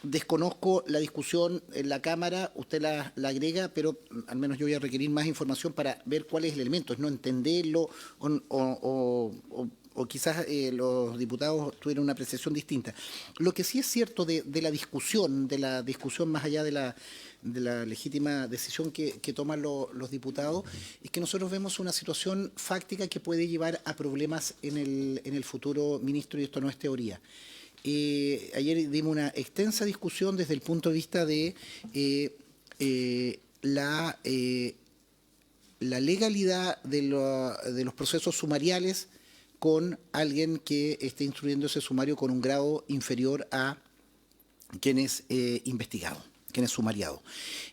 G: Desconozco la discusión en la Cámara, usted la agrega, pero al menos yo voy a requerir más información para ver cuál es el elemento, es no entenderlo o quizás los diputados tuvieran una apreciación distinta. Lo que sí es cierto de la discusión más allá de la legítima decisión que toman los diputados, es que nosotros vemos una situación fáctica que puede llevar a problemas en el futuro, ministro, y esto no es teoría. Ayer dimos una extensa discusión desde el punto de vista de la legalidad de los procesos sumariales con alguien que esté instruyendo ese sumario con un grado inferior a quien es investigado, quien es sumariado.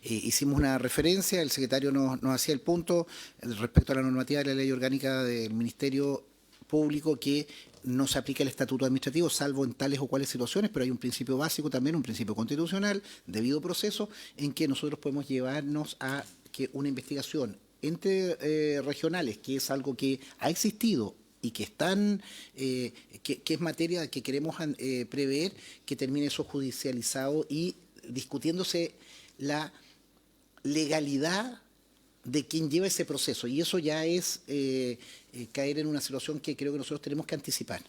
G: Hicimos una referencia, el secretario nos hacía el punto respecto a la normativa de la ley orgánica del Ministerio Público que no se aplica el estatuto administrativo, salvo en tales o cuales situaciones, pero hay un principio básico también, un principio constitucional, debido proceso, en que nosotros podemos llevarnos a que una investigación entre regionales, que es algo que ha existido y que están, que es materia que queremos prever, que termine eso judicializado y discutiéndose la legalidad de quien lleva ese proceso. Y eso ya es caer en una situación que creo que nosotros tenemos que anticipar.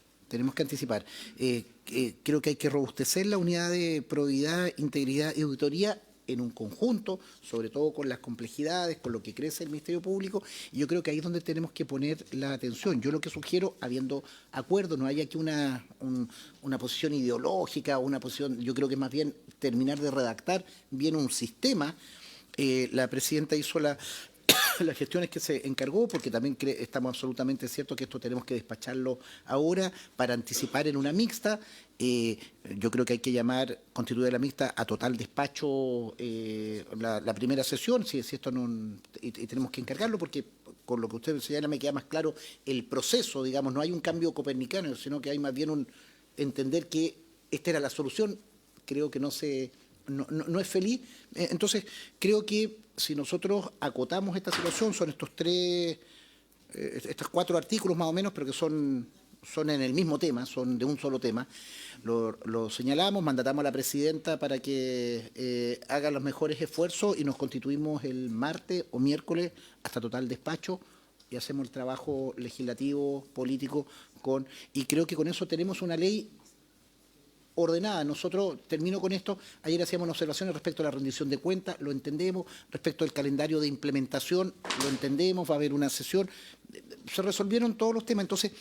G: Creo que hay que robustecer la unidad de probidad, integridad y auditoría en un conjunto, sobre todo con las complejidades, con lo que crece el Ministerio Público, y yo creo que ahí es donde tenemos que poner la atención. Yo lo que sugiero, habiendo acuerdo, no hay aquí una posición ideológica, una posición, yo creo que más bien terminar de redactar bien un sistema. La presidenta hizo las gestiones que se encargó, porque también estamos absolutamente ciertos que esto tenemos que despacharlo ahora para anticipar en una mixta. Yo creo que hay que constituir la mixta a total despacho la primera sesión, si esto no, y tenemos que encargarlo, porque con lo que usted señala me queda más claro el proceso, digamos, no hay un cambio copernicano, sino que hay más bien un entender que esta era la solución. Creo que no es feliz. Entonces, creo que si nosotros acotamos esta situación, son estos estos 4 artículos más o menos, pero que son en el mismo tema, son de un solo tema, lo señalamos, mandatamos a la presidenta para que haga los mejores esfuerzos y nos constituimos el martes o miércoles hasta total despacho y hacemos el trabajo legislativo, político, y creo que con eso tenemos una ley ordenada. Nosotros, termino con esto, ayer hacíamos observaciones respecto a la rendición de cuentas, lo entendemos, respecto al calendario de implementación, lo entendemos, va a haber una sesión, se resolvieron todos los temas. Entonces,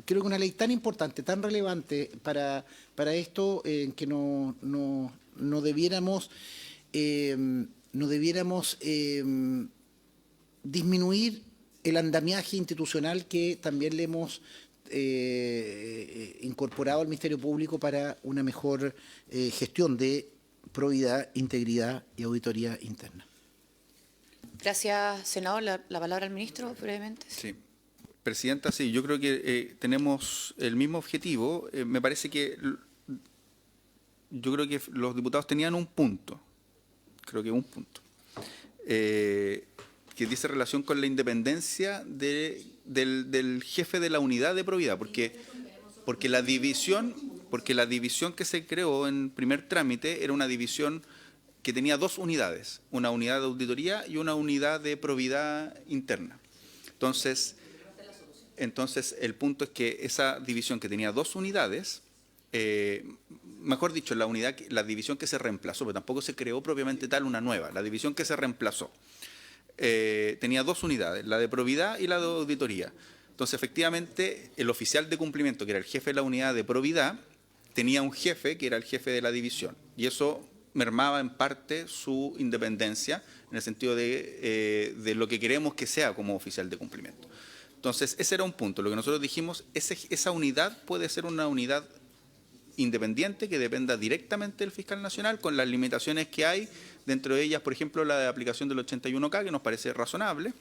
G: creo que una ley tan importante, tan relevante para esto, que no debiéramos disminuir el andamiaje institucional que también le hemos incorporado al Ministerio Público para una mejor gestión de probidad, integridad y auditoría interna.
A: Gracias, senador. La palabra al ministro, brevemente.
C: Sí. Presidenta, sí, yo creo que tenemos el mismo objetivo. Me parece que yo creo que los diputados tenían un punto, creo que un punto, que dice relación con la independencia del jefe de la unidad de probidad, porque la división que se creó en primer trámite era una división que tenía dos unidades, una unidad de auditoría y una unidad de probidad interna. Entonces, el punto es que esa división que tenía dos unidades, mejor dicho, la división que se reemplazó, pero tampoco se creó propiamente tal una nueva, la división que se reemplazó, tenía dos unidades, la de probidad y la de auditoría. Entonces, efectivamente, el oficial de cumplimiento, que era el jefe de la unidad de probidad, tenía un jefe que era el jefe de la división, y eso mermaba en parte su independencia, en el sentido de lo que queremos que sea como oficial de cumplimiento. Entonces, ese era un punto. Lo que nosotros dijimos, esa unidad puede ser una unidad independiente que dependa directamente del fiscal nacional, con las limitaciones que hay, dentro de ellas, por ejemplo, la de aplicación del 81K, que nos parece razonable.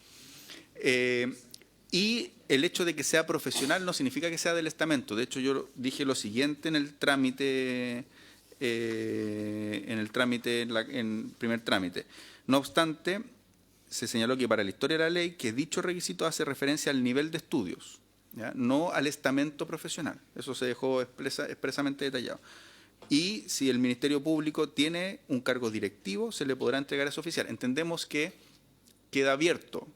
C: Y el hecho de que sea profesional no significa que sea del estamento. De hecho, yo dije lo siguiente en el trámite, en primer trámite. No obstante, se señaló que para la historia de la ley que dicho requisito hace referencia al nivel de estudios, ¿ya? No al estamento profesional. Eso se dejó expresamente detallado. Y si el Ministerio Público tiene un cargo directivo, se le podrá entregar a ese oficial. Entendemos que queda abierto,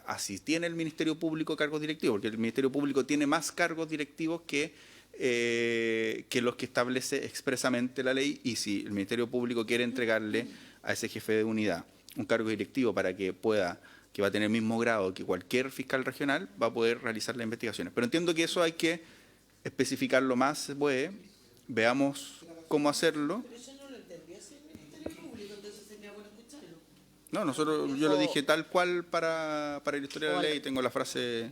C: así tiene el Ministerio Público cargos directivos, porque el Ministerio Público tiene más cargos directivos que los que establece expresamente la ley, y si el Ministerio Público quiere entregarle a ese jefe de unidad un cargo directivo para que va a tener el mismo grado que cualquier fiscal regional, va a poder realizar las investigaciones. Pero entiendo que eso hay que especificarlo más, se puede, veamos cómo hacerlo. No, yo lo dije tal cual para la historia de la ley, tengo la frase.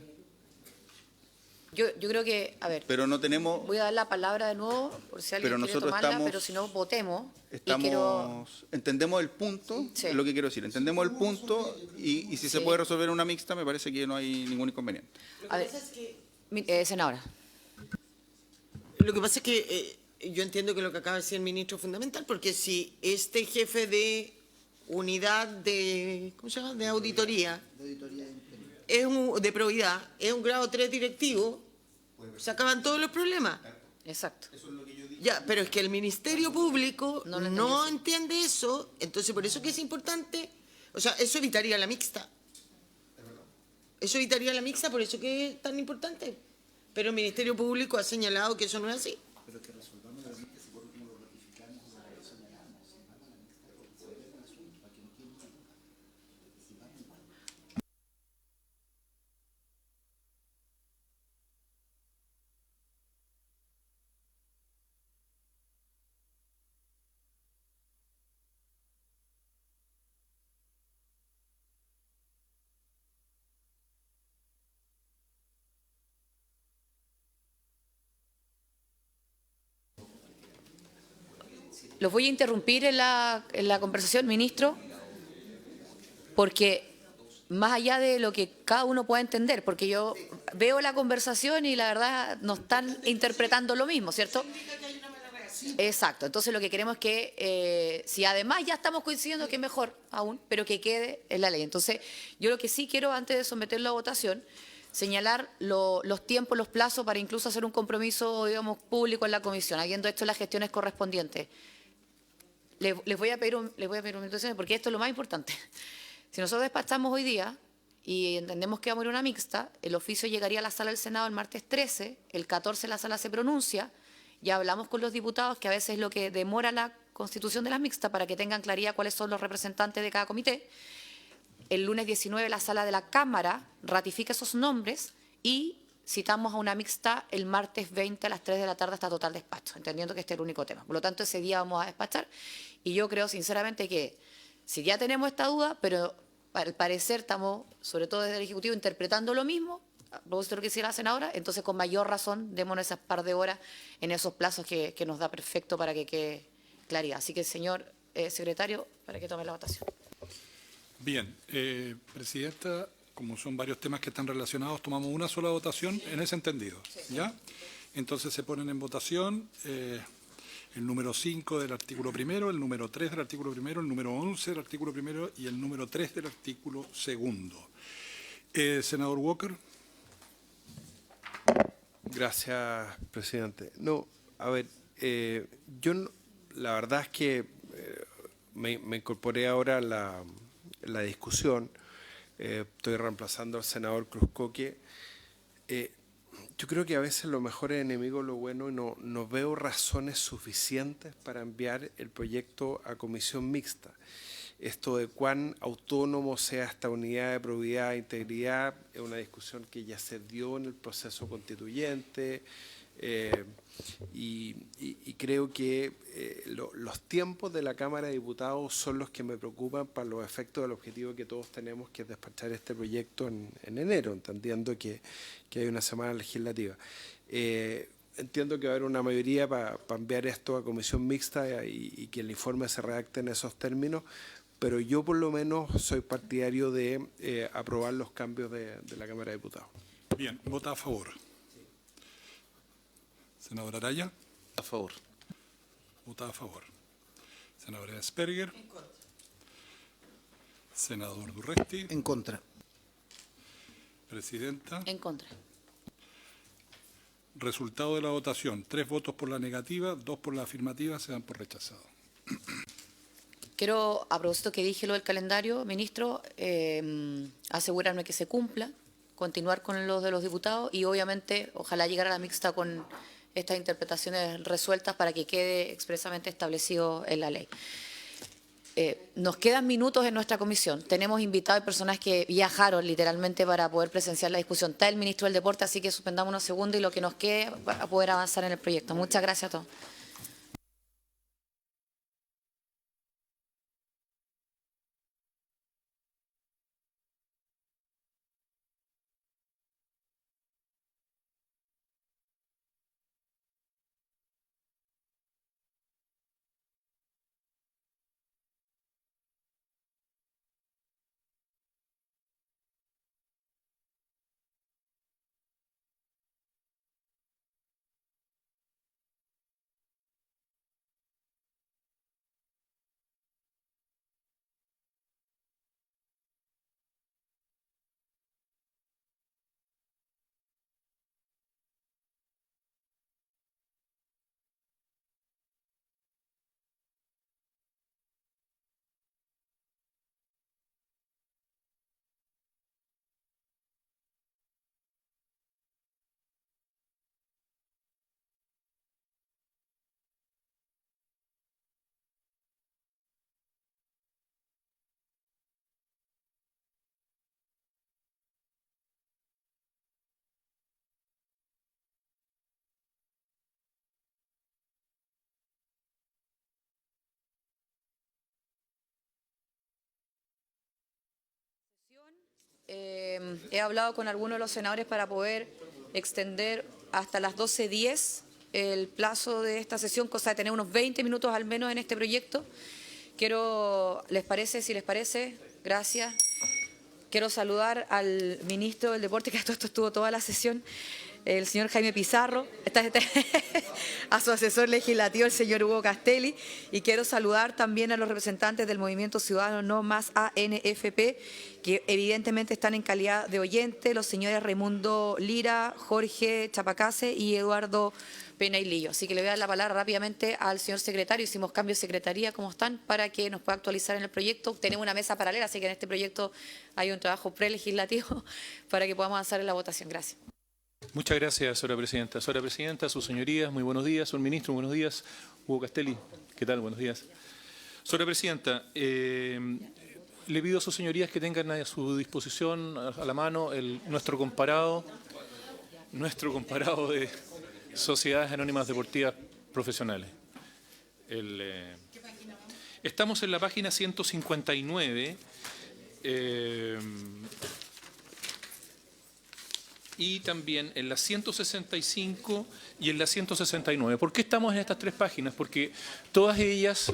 A: Yo creo que, a ver,
C: Pero no tenemos.
A: voy a dar la palabra de nuevo por si alguien quiere tomarla, pero si no, votemos.
C: Entendemos el punto,
A: Sí.
C: es lo que quiero decir, entendemos el punto y si se
A: Sí.
C: puede resolver una mixta, me parece que no hay ningún inconveniente.
A: A ver, senadora.
E: Lo que pasa es que yo entiendo que lo que acaba de decir el ministro es fundamental, porque si este jefe de unidad de, ¿cómo se llama?, de auditoría, de probidad, es un grado 3 directivo, se acaban todos los problemas.
A: Exacto.
E: Ya, pero es que el Ministerio Público
A: No lo
E: no
A: entendió,
E: entiende eso, entonces por eso que es importante, o sea, eso evitaría la mixta. Eso evitaría la mixta, por eso que es tan importante. Pero el Ministerio Público ha señalado que eso no es así.
A: Los voy a interrumpir en la conversación, ministro, porque más allá de lo que cada uno pueda entender, porque yo veo la conversación y la verdad no están interpretando lo mismo, ¿cierto? Exacto. Entonces lo que queremos es que, si además ya estamos coincidiendo, que mejor aún, pero que quede en la ley. Entonces, yo lo que sí quiero, antes de someterlo a votación, señalar los tiempos, los plazos para incluso hacer un compromiso, digamos, público en la comisión, habiendo hecho las gestiones correspondientes. Les voy a pedir un minuto de atención, porque esto es lo más importante. Si nosotros despachamos hoy día y entendemos que vamos a ir a una mixta, el oficio llegaría a la sala del Senado el martes 13, el 14 la sala se pronuncia, ya hablamos con los diputados, que a veces es lo que demora la constitución de las mixtas, para que tengan claridad cuáles son los representantes de cada comité. El lunes 19 la sala de la Cámara ratifica esos nombres y citamos a una mixta el martes 20 a las 3 de la tarde hasta total despacho, entendiendo que este es el único tema. Por lo tanto, ese día vamos a despachar y yo creo sinceramente que si ya tenemos esta duda, pero al parecer estamos, sobre todo desde el Ejecutivo, interpretando lo mismo, a propósito de lo que decía la senadora, entonces con mayor razón démonos esas par de horas en esos plazos que nos da perfecto para que quede claridad. Así que, señor secretario, para que tome la votación.
B: Bien, Presidenta, como son varios temas que están relacionados, tomamos una sola votación en ese entendido, ¿ya? Entonces se ponen en votación el número 5 del artículo primero, el número 3 del artículo primero, el número 11 del artículo primero y el número 3 del artículo segundo. Senador Walker.
H: Gracias, presidente. No, a ver, la verdad es que me incorporé ahora a la discusión. Estoy reemplazando al senador Cruzcoque. Yo creo que a veces lo mejor es enemigo de lo bueno y no veo razones suficientes para enviar el proyecto a comisión mixta. Esto de cuán autónomo sea esta unidad de probidad e integridad es una discusión que ya se dio en el proceso constituyente y creo que los tiempos de la Cámara de Diputados son los que me preocupan para los efectos del objetivo que todos tenemos, que es despachar este proyecto en enero, entendiendo que hay una semana legislativa. Entiendo que va a haber una mayoría para enviar esto a comisión mixta y que el informe se redacte en esos términos, pero yo por lo menos soy partidario de aprobar los cambios de la Cámara de Diputados.
B: Bien, vota a favor. Senador Araya.
F: A favor.
B: Vota a favor. Senadora Asperger. En contra. Senador Durresti.
G: En contra.
B: Presidenta.
A: En contra.
B: Resultado de la votación. 3 votos por la negativa, 2 por la afirmativa, se dan por rechazado.
A: Quiero, a propósito que dije lo del calendario, ministro, asegurarme que se cumpla, continuar con los de los diputados y obviamente ojalá llegar a la mixta con estas interpretaciones resueltas para que quede expresamente establecido en la ley. Nos quedan minutos en nuestra comisión. Tenemos invitados y personas que viajaron literalmente para poder presenciar la discusión. Está el ministro del Deporte, así que suspendamos unos segundos y lo que nos quede para poder avanzar en el proyecto. Muchas gracias a todos. He hablado con algunos de los senadores para poder extender hasta las 12:10 el plazo de esta sesión, cosa de tener unos 20 minutos al menos en este proyecto. ¿Les parece? Si les parece, gracias. Quiero saludar al ministro del Deporte, que esto estuvo toda la sesión, el señor Jaime Pizarro, a su asesor legislativo, el señor Hugo Castelli, y quiero saludar también a los representantes del Movimiento Ciudadano No Más ANFP, que evidentemente están en calidad de oyente, los señores Raimundo Lira, Jorge Chapacase y Eduardo Penailillo. Así que le voy a dar la palabra rápidamente al señor secretario. Hicimos cambios de secretaría, ¿cómo están? Para que nos pueda actualizar en el proyecto. Tenemos una mesa paralela, así que en este proyecto hay un trabajo prelegislativo para que podamos avanzar en la votación. Gracias.
I: Muchas gracias, señora presidenta. Señora presidenta, sus señorías, muy buenos días. Señor ministro, buenos días. Hugo Castelli, ¿qué tal? Buenos días. Señora presidenta, le pido a sus señorías que tengan a su disposición, a la mano, nuestro comparado de Sociedades Anónimas Deportivas Profesionales. Estamos en la página 159. Y también en la 165 y en la 169. ¿Por qué estamos en estas 3 páginas? Porque todas ellas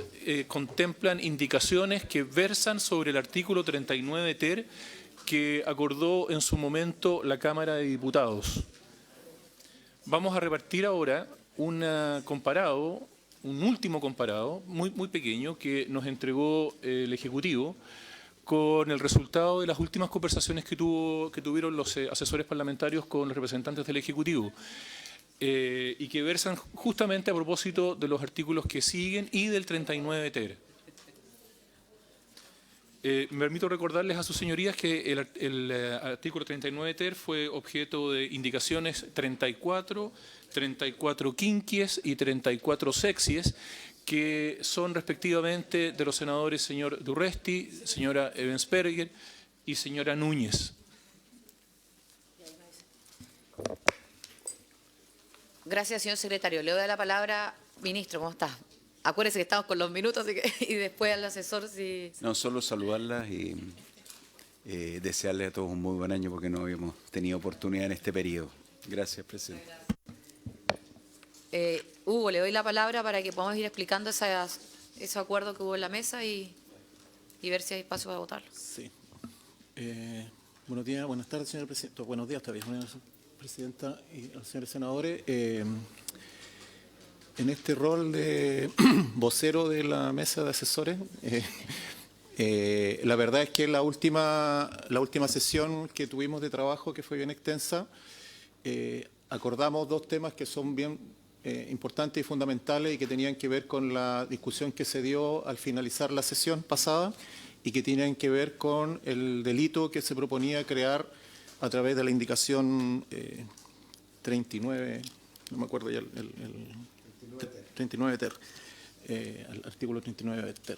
I: contemplan indicaciones que versan sobre el artículo 39 ter, que acordó en su momento la Cámara de Diputados. Vamos a repartir ahora un último comparado, muy pequeño, que nos entregó el Ejecutivo, con el resultado de las últimas conversaciones que tuvieron los asesores parlamentarios con los representantes del Ejecutivo, y que versan justamente a propósito de los artículos que siguen y del 39 ter. Me permito recordarles a sus señorías que el artículo 39 ter fue objeto de indicaciones 34, 34 quinquies y 34 sexies, que son respectivamente de los senadores señor Durresti, señora Ebensperger y señora Núñez.
A: Gracias, señor secretario. Le doy la palabra, ministro, ¿cómo está? Acuérdese que estamos con los minutos y después al asesor si...
J: No, solo saludarlas y desearles a todos un muy buen año porque no habíamos tenido oportunidad en este periodo. Gracias, presidente.
A: Hugo, le doy la palabra para que podamos ir explicando ese acuerdo que hubo en la mesa y ver si hay espacio para votarlo.
K: Sí. Buenos días, buenas tardes, señor presidente. Buenos días todavía, señora presidenta y a los señores senadores. En este rol de vocero de la mesa de asesores, la verdad es que la última sesión que tuvimos de trabajo, que fue bien extensa, acordamos dos temas que son bien importantes y fundamentales y que tenían que ver con la discusión que se dio al finalizar la sesión pasada y que tienen que ver con el delito que se proponía crear a través de la indicación 39, no me acuerdo ya el 39 ter, al artículo 39 ter.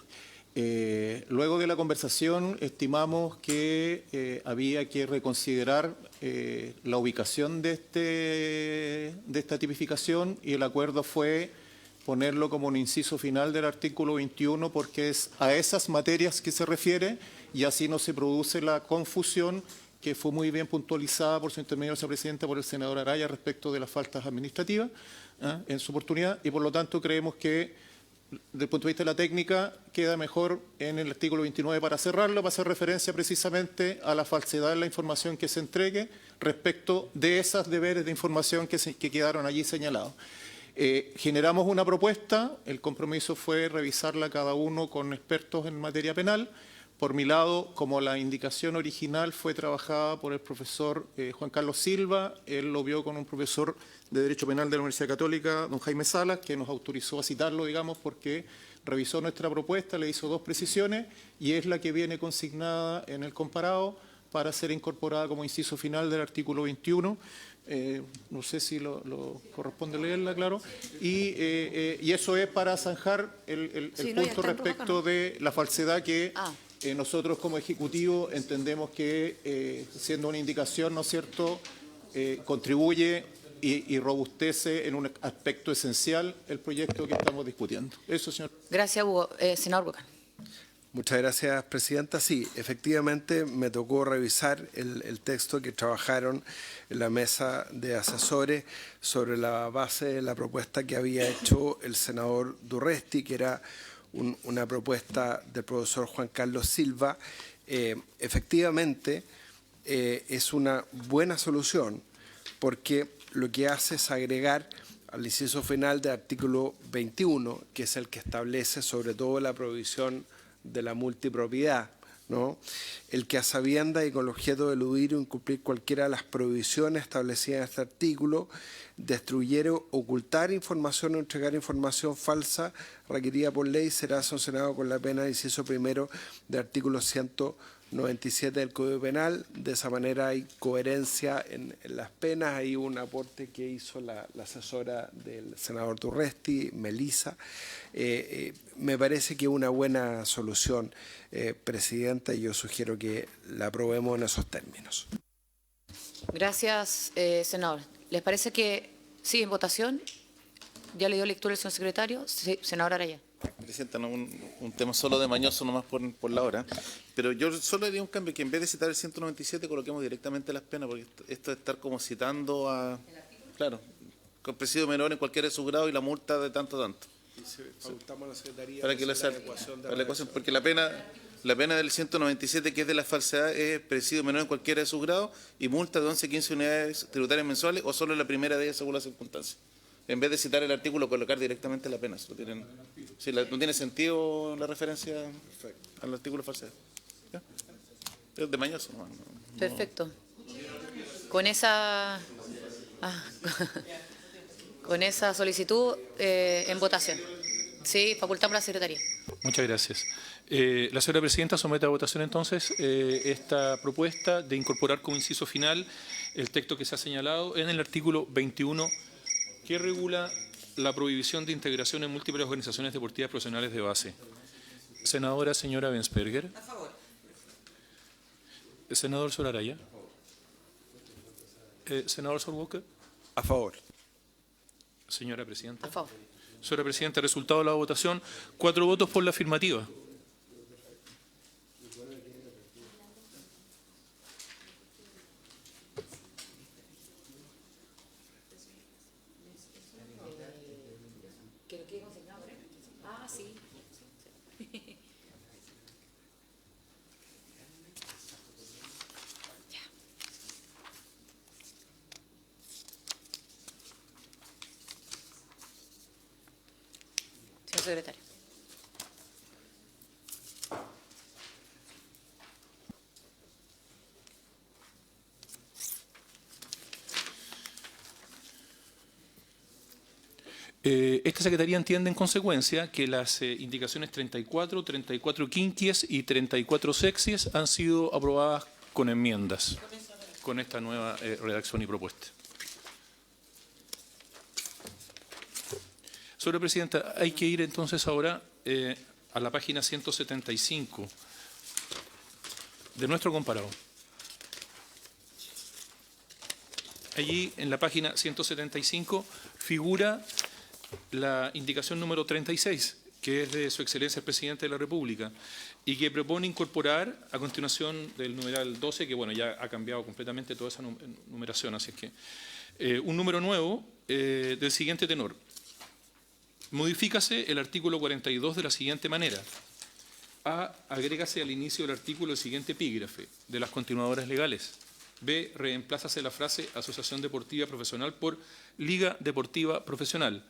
K: Luego de la conversación estimamos que había que reconsiderar la ubicación de esta tipificación y el acuerdo fue ponerlo como un inciso final del artículo 21 porque es a esas materias que se refiere y así no se produce la confusión que fue muy bien puntualizada por su intermedio, señora presidenta, por el senador Araya respecto de las faltas administrativas en su oportunidad y por lo tanto creemos que desde el punto de vista de la técnica queda mejor en el artículo 29 para cerrarlo, para hacer referencia precisamente a la falsedad en la información que se entregue respecto de esos deberes de información que quedaron allí señalados. Generamos una propuesta, el compromiso fue revisarla cada uno con expertos en materia penal. Por mi lado, como la indicación original fue trabajada por el profesor Juan Carlos Silva, él lo vio con un profesor de Derecho Penal de la Universidad Católica, don Jaime Salas, que nos autorizó a citarlo, digamos, porque revisó nuestra propuesta, le hizo dos precisiones y es la que viene consignada en el comparado para ser incorporada como inciso final del artículo 21. No sé si lo corresponde leerla, claro. Y eso es para zanjar el punto respecto de la falsedad que... nosotros como Ejecutivo entendemos que, siendo una indicación, ¿no es cierto?, contribuye y robustece en un aspecto esencial el proyecto que estamos discutiendo. Eso, señor.
A: Gracias, Hugo. Senador Bocan.
H: Muchas gracias, presidenta. Sí, efectivamente me tocó revisar el texto que trabajaron en la mesa de asesores sobre la base de la propuesta que había hecho el senador Durresti, que era una propuesta del profesor Juan Carlos Silva. Efectivamente, es una buena solución porque lo que hace es agregar al inciso final del artículo 21, que es el que establece sobre todo la prohibición de la multipropiedad, ¿no? El que a sabiendas y con el objeto de eludir o incumplir cualquiera de las prohibiciones establecidas en este artículo, destruyer o ocultar información o entregar información falsa requerida por ley será sancionado con la pena de inciso primero del artículo 197 del Código Penal. De esa manera hay coherencia en las penas. Hay un aporte que hizo la asesora del senador Durresti, Melisa. Me parece que es una buena solución, presidenta, y yo sugiero que la aprobemos en esos términos.
A: Gracias, senador. ¿Les parece que sigue en votación? ¿Ya le dio lectura el señor secretario? Sí, senador Araya.
F: Presidenta, no, un tema solo de mañoso nomás por la hora, pero yo solo haría un cambio, que en vez de citar el 197 coloquemos directamente las penas, porque esto de estar como citando a... Claro, con presidio menor en cualquiera de sus grados y la multa de tanto.
H: Facultamos a la Secretaría
F: para que la ecuación, porque la pena... La pena del 197, que es de la falsedad, es presidio menor en cualquiera de sus grados y multa de 11 a 15 unidades tributarias mensuales o solo la primera de ellas según las circunstancias. En vez de citar el artículo, colocar directamente la pena. No tiene sentido la referencia al artículo falsedad. ¿Ya? Es de mañoso.
A: Perfecto. Con esa, con esa solicitud en votación. Sí, facultamos a la Secretaría.
I: Muchas gracias. La señora Presidenta somete a votación entonces esta propuesta de incorporar como inciso final el texto que se ha señalado en el artículo 21 que regula la prohibición de integración en múltiples organizaciones deportivas profesionales de base. Senadora señora Bensperger.
E: A favor.
I: Senador Solaraya. Senador Solwalker.
H: A favor.
I: Señora Presidenta.
A: A favor.
I: Señora Presidenta, resultado de la votación, 4 votos por la afirmativa.
A: Ah, sí. Señor secretario.
I: Esta Secretaría entiende en consecuencia que las indicaciones 34, 34 quinquies y 34 sexies han sido aprobadas con enmiendas, con esta nueva redacción y propuesta. Señora Presidenta, hay que ir entonces ahora a la página 175 de nuestro comparado. Allí, en la página 175, figura la indicación número 36, que es de Su Excelencia el Presidente de la República, y que propone incorporar, a continuación del numeral 12, que bueno, ya ha cambiado completamente toda esa numeración, así es que, un número nuevo del siguiente tenor. Modifícase el artículo 42 de la siguiente manera. A. Agrégase al inicio del artículo el siguiente epígrafe de las continuadoras legales. B. Reemplázase la frase Asociación Deportiva Profesional por Liga Deportiva Profesional.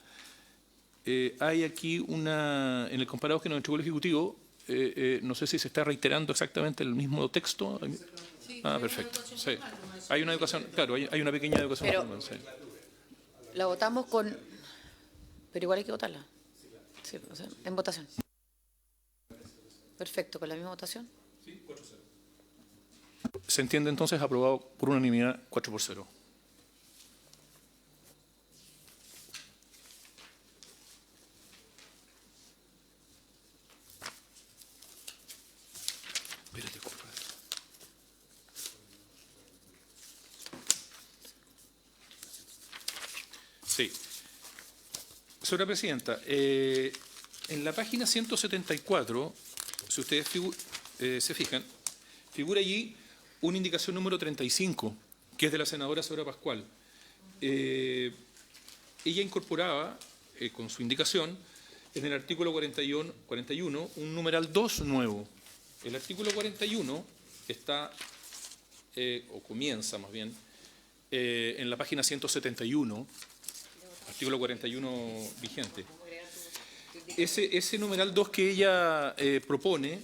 I: Hay aquí en el comparado que nos entregó el Ejecutivo, no sé si se está reiterando exactamente el mismo texto. Ah, perfecto. Sí. Hay una educación, claro, hay una pequeña educación.
A: Pero
I: sí.
A: la votamos con... Pero igual hay que votarla. Sí, o sea, en votación. Perfecto, con la misma votación.
I: Se entiende entonces aprobado por unanimidad 4-0. Espérate, compadre. Sí. Señora Presidenta, en la página 174, si ustedes se fijan, figura allí una indicación número 35, que es de la senadora Sora Pascual. Ella incorporaba, con su indicación, en el artículo 41, un numeral 2 nuevo. El artículo 41 está, o comienza más bien, en la página 171, artículo 41 vigente. Ese numeral 2 que ella propone,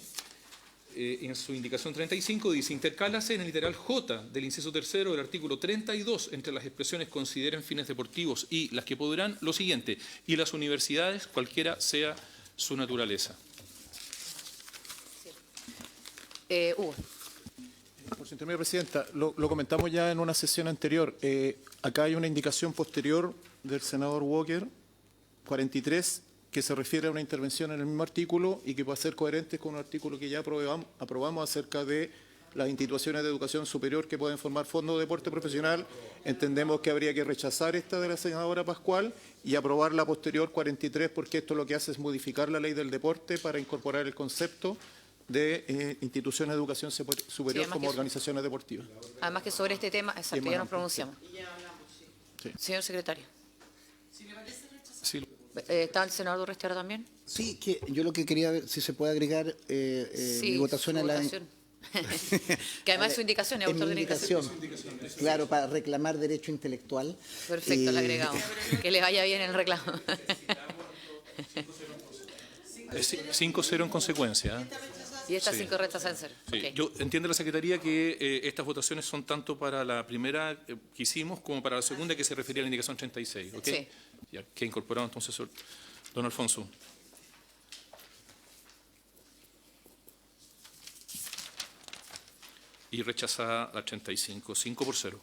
I: en su indicación 35, dice, intercálase en el literal J del inciso tercero del artículo 32 entre las expresiones consideren fines deportivos y las que podrán lo siguiente, y las universidades, cualquiera sea su naturaleza.
A: Hugo.
K: Por su intermedio, Presidenta, lo comentamos ya en una sesión anterior. Acá hay una indicación posterior del senador Walker, 43, que se refiere a una intervención en el mismo artículo y que va a ser coherente con un artículo que ya aprobamos acerca de las instituciones de educación superior que pueden formar fondos de deporte profesional. Entendemos que habría que rechazar esta de la senadora Pascual y aprobar la posterior 43, porque esto lo que hace es modificar la ley del deporte para incorporar el concepto de instituciones de educación superior
A: Sí,
K: como organizaciones deportivas.
A: Además que sobre este tema, exacto, ya nos pronunciamos.
K: Sí.
A: Señor secretario.
I: Sí.
A: ¿Está el senador Urresti ahora también?
G: Sí, que yo lo que quería ver si se puede agregar
A: Sí,
G: mi votación
A: su
G: a la...
A: votación. Que además es su indicación, es
G: Es mi
A: autor de la indicación.
G: indicación, claro, para reclamar derecho intelectual.
A: Perfecto, le agregamos. Que le vaya bien el reclamo.
I: 5-0 en consecuencia.
A: Y estas
I: Sí.
A: 5 rechazadas en 0.
I: Sí.
A: Ok.
I: Yo entiendo la Secretaría que estas votaciones son tanto para la primera que hicimos como para la segunda que se refería a la indicación 36. ¿Ok?
A: Sí.
I: Ya, que incorporado entonces don Alfonso. Y rechazada la 35, 5-0.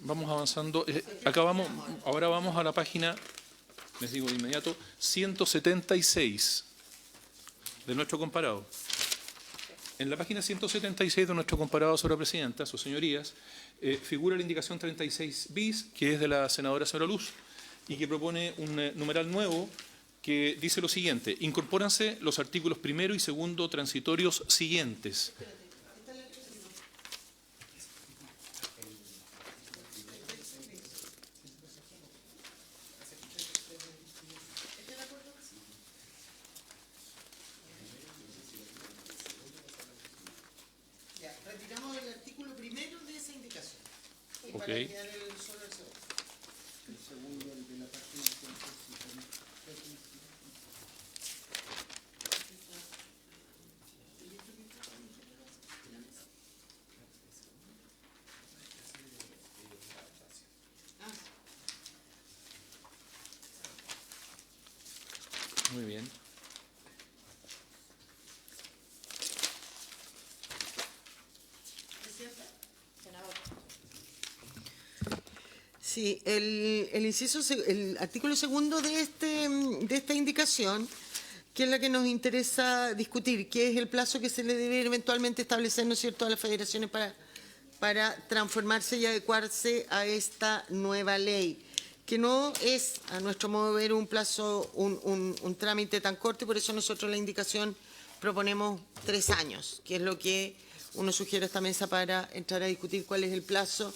I: Vamos avanzando. Ahora vamos a la página, les digo de inmediato, 176 de nuestro comparado. En la página 176 de nuestro comparado, señora presidenta, sus señorías, figura la indicación 36 bis, que es de la senadora señora Luz, y que propone un numeral nuevo que dice lo siguiente: incorpóranse los artículos 1 y 2 transitorios siguientes.
E: Retiramos el artículo primero de esa indicación. Y
I: Ok.
E: para quedar solo el segundo.
I: Muy bien.
E: Sí, el artículo segundo de esta indicación, que es la que nos interesa discutir, que es el plazo que se le debe eventualmente establecer, ¿no es cierto?, a las federaciones para transformarse y adecuarse a esta nueva ley, que no es, a nuestro modo de ver, un plazo, un trámite tan corto, y por eso nosotros en la indicación proponemos 3 años, que es lo que uno sugiere a esta mesa para entrar a discutir cuál es el plazo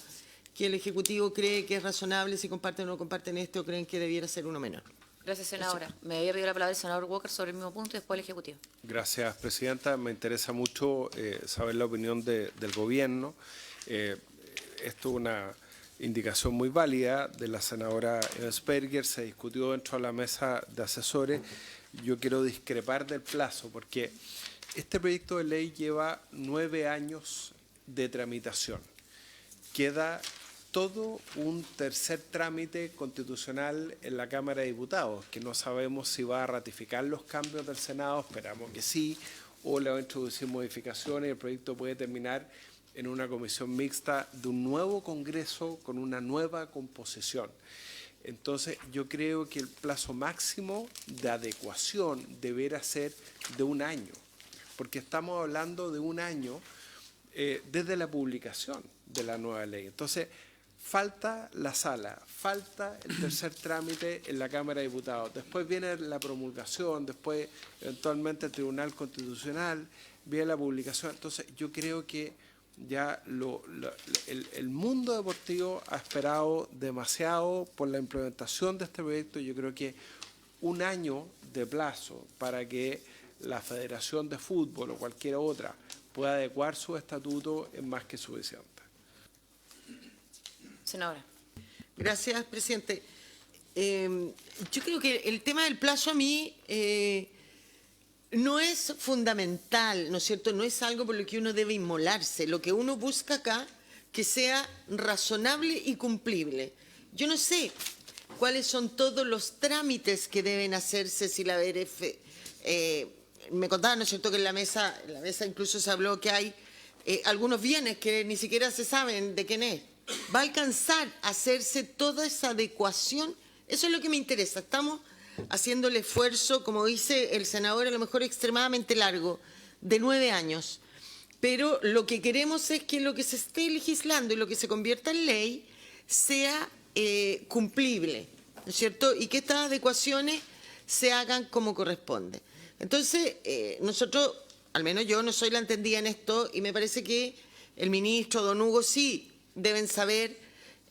E: que el Ejecutivo cree que es razonable, si comparten o no comparten esto, o creen que debiera ser uno menor.
A: Gracias, senadora. Me había pedido la palabra el senador Walker sobre el mismo punto y después el Ejecutivo.
H: Gracias, presidenta. Me interesa mucho saber la opinión del Gobierno. Esto es una indicación muy válida de la senadora Ensperger, se discutió dentro de la mesa de asesores. Yo quiero discrepar del plazo porque este proyecto de ley lleva 9 años de tramitación. Queda todo un tercer trámite constitucional en la Cámara de Diputados, que no sabemos si va a ratificar los cambios del Senado, esperamos que sí, o le va a introducir modificaciones y el proyecto puede terminar en una comisión mixta de un nuevo Congreso con una nueva composición. Entonces, yo creo que el plazo máximo de adecuación deberá ser de 1 año, porque estamos hablando de 1 año desde la publicación de la nueva ley. Entonces, falta la sala, falta el tercer trámite en la Cámara de Diputados, después viene la promulgación, después eventualmente el Tribunal Constitucional, viene la publicación. Entonces, yo creo que ya el mundo deportivo ha esperado demasiado por la implementación de este proyecto. Yo creo que 1 año de plazo para que la Federación de Fútbol o cualquier otra pueda adecuar su estatuto es más que suficiente.
A: Senadora.
E: Gracias, presidente. Yo creo que el tema del plazo a mí no es fundamental, ¿no es cierto? No es algo por lo que uno debe inmolarse. Lo que uno busca acá, que sea razonable y cumplible. Yo no sé cuáles son todos los trámites que deben hacerse si la BRF... me contaban, ¿no es cierto?, que en la mesa incluso se habló que hay algunos bienes que ni siquiera se saben de quién es. ¿Va a alcanzar a hacerse toda esa adecuación? Eso es lo que me interesa. Estamos haciendo el esfuerzo, como dice el senador, a lo mejor extremadamente largo, de 9 años. Pero lo que queremos es que lo que se esté legislando y lo que se convierta en ley sea cumplible, ¿no es cierto? Y que estas adecuaciones se hagan como corresponde. Entonces, nosotros, al menos yo no soy la entendida en esto, y me parece que el ministro, don Hugo, sí deben saber,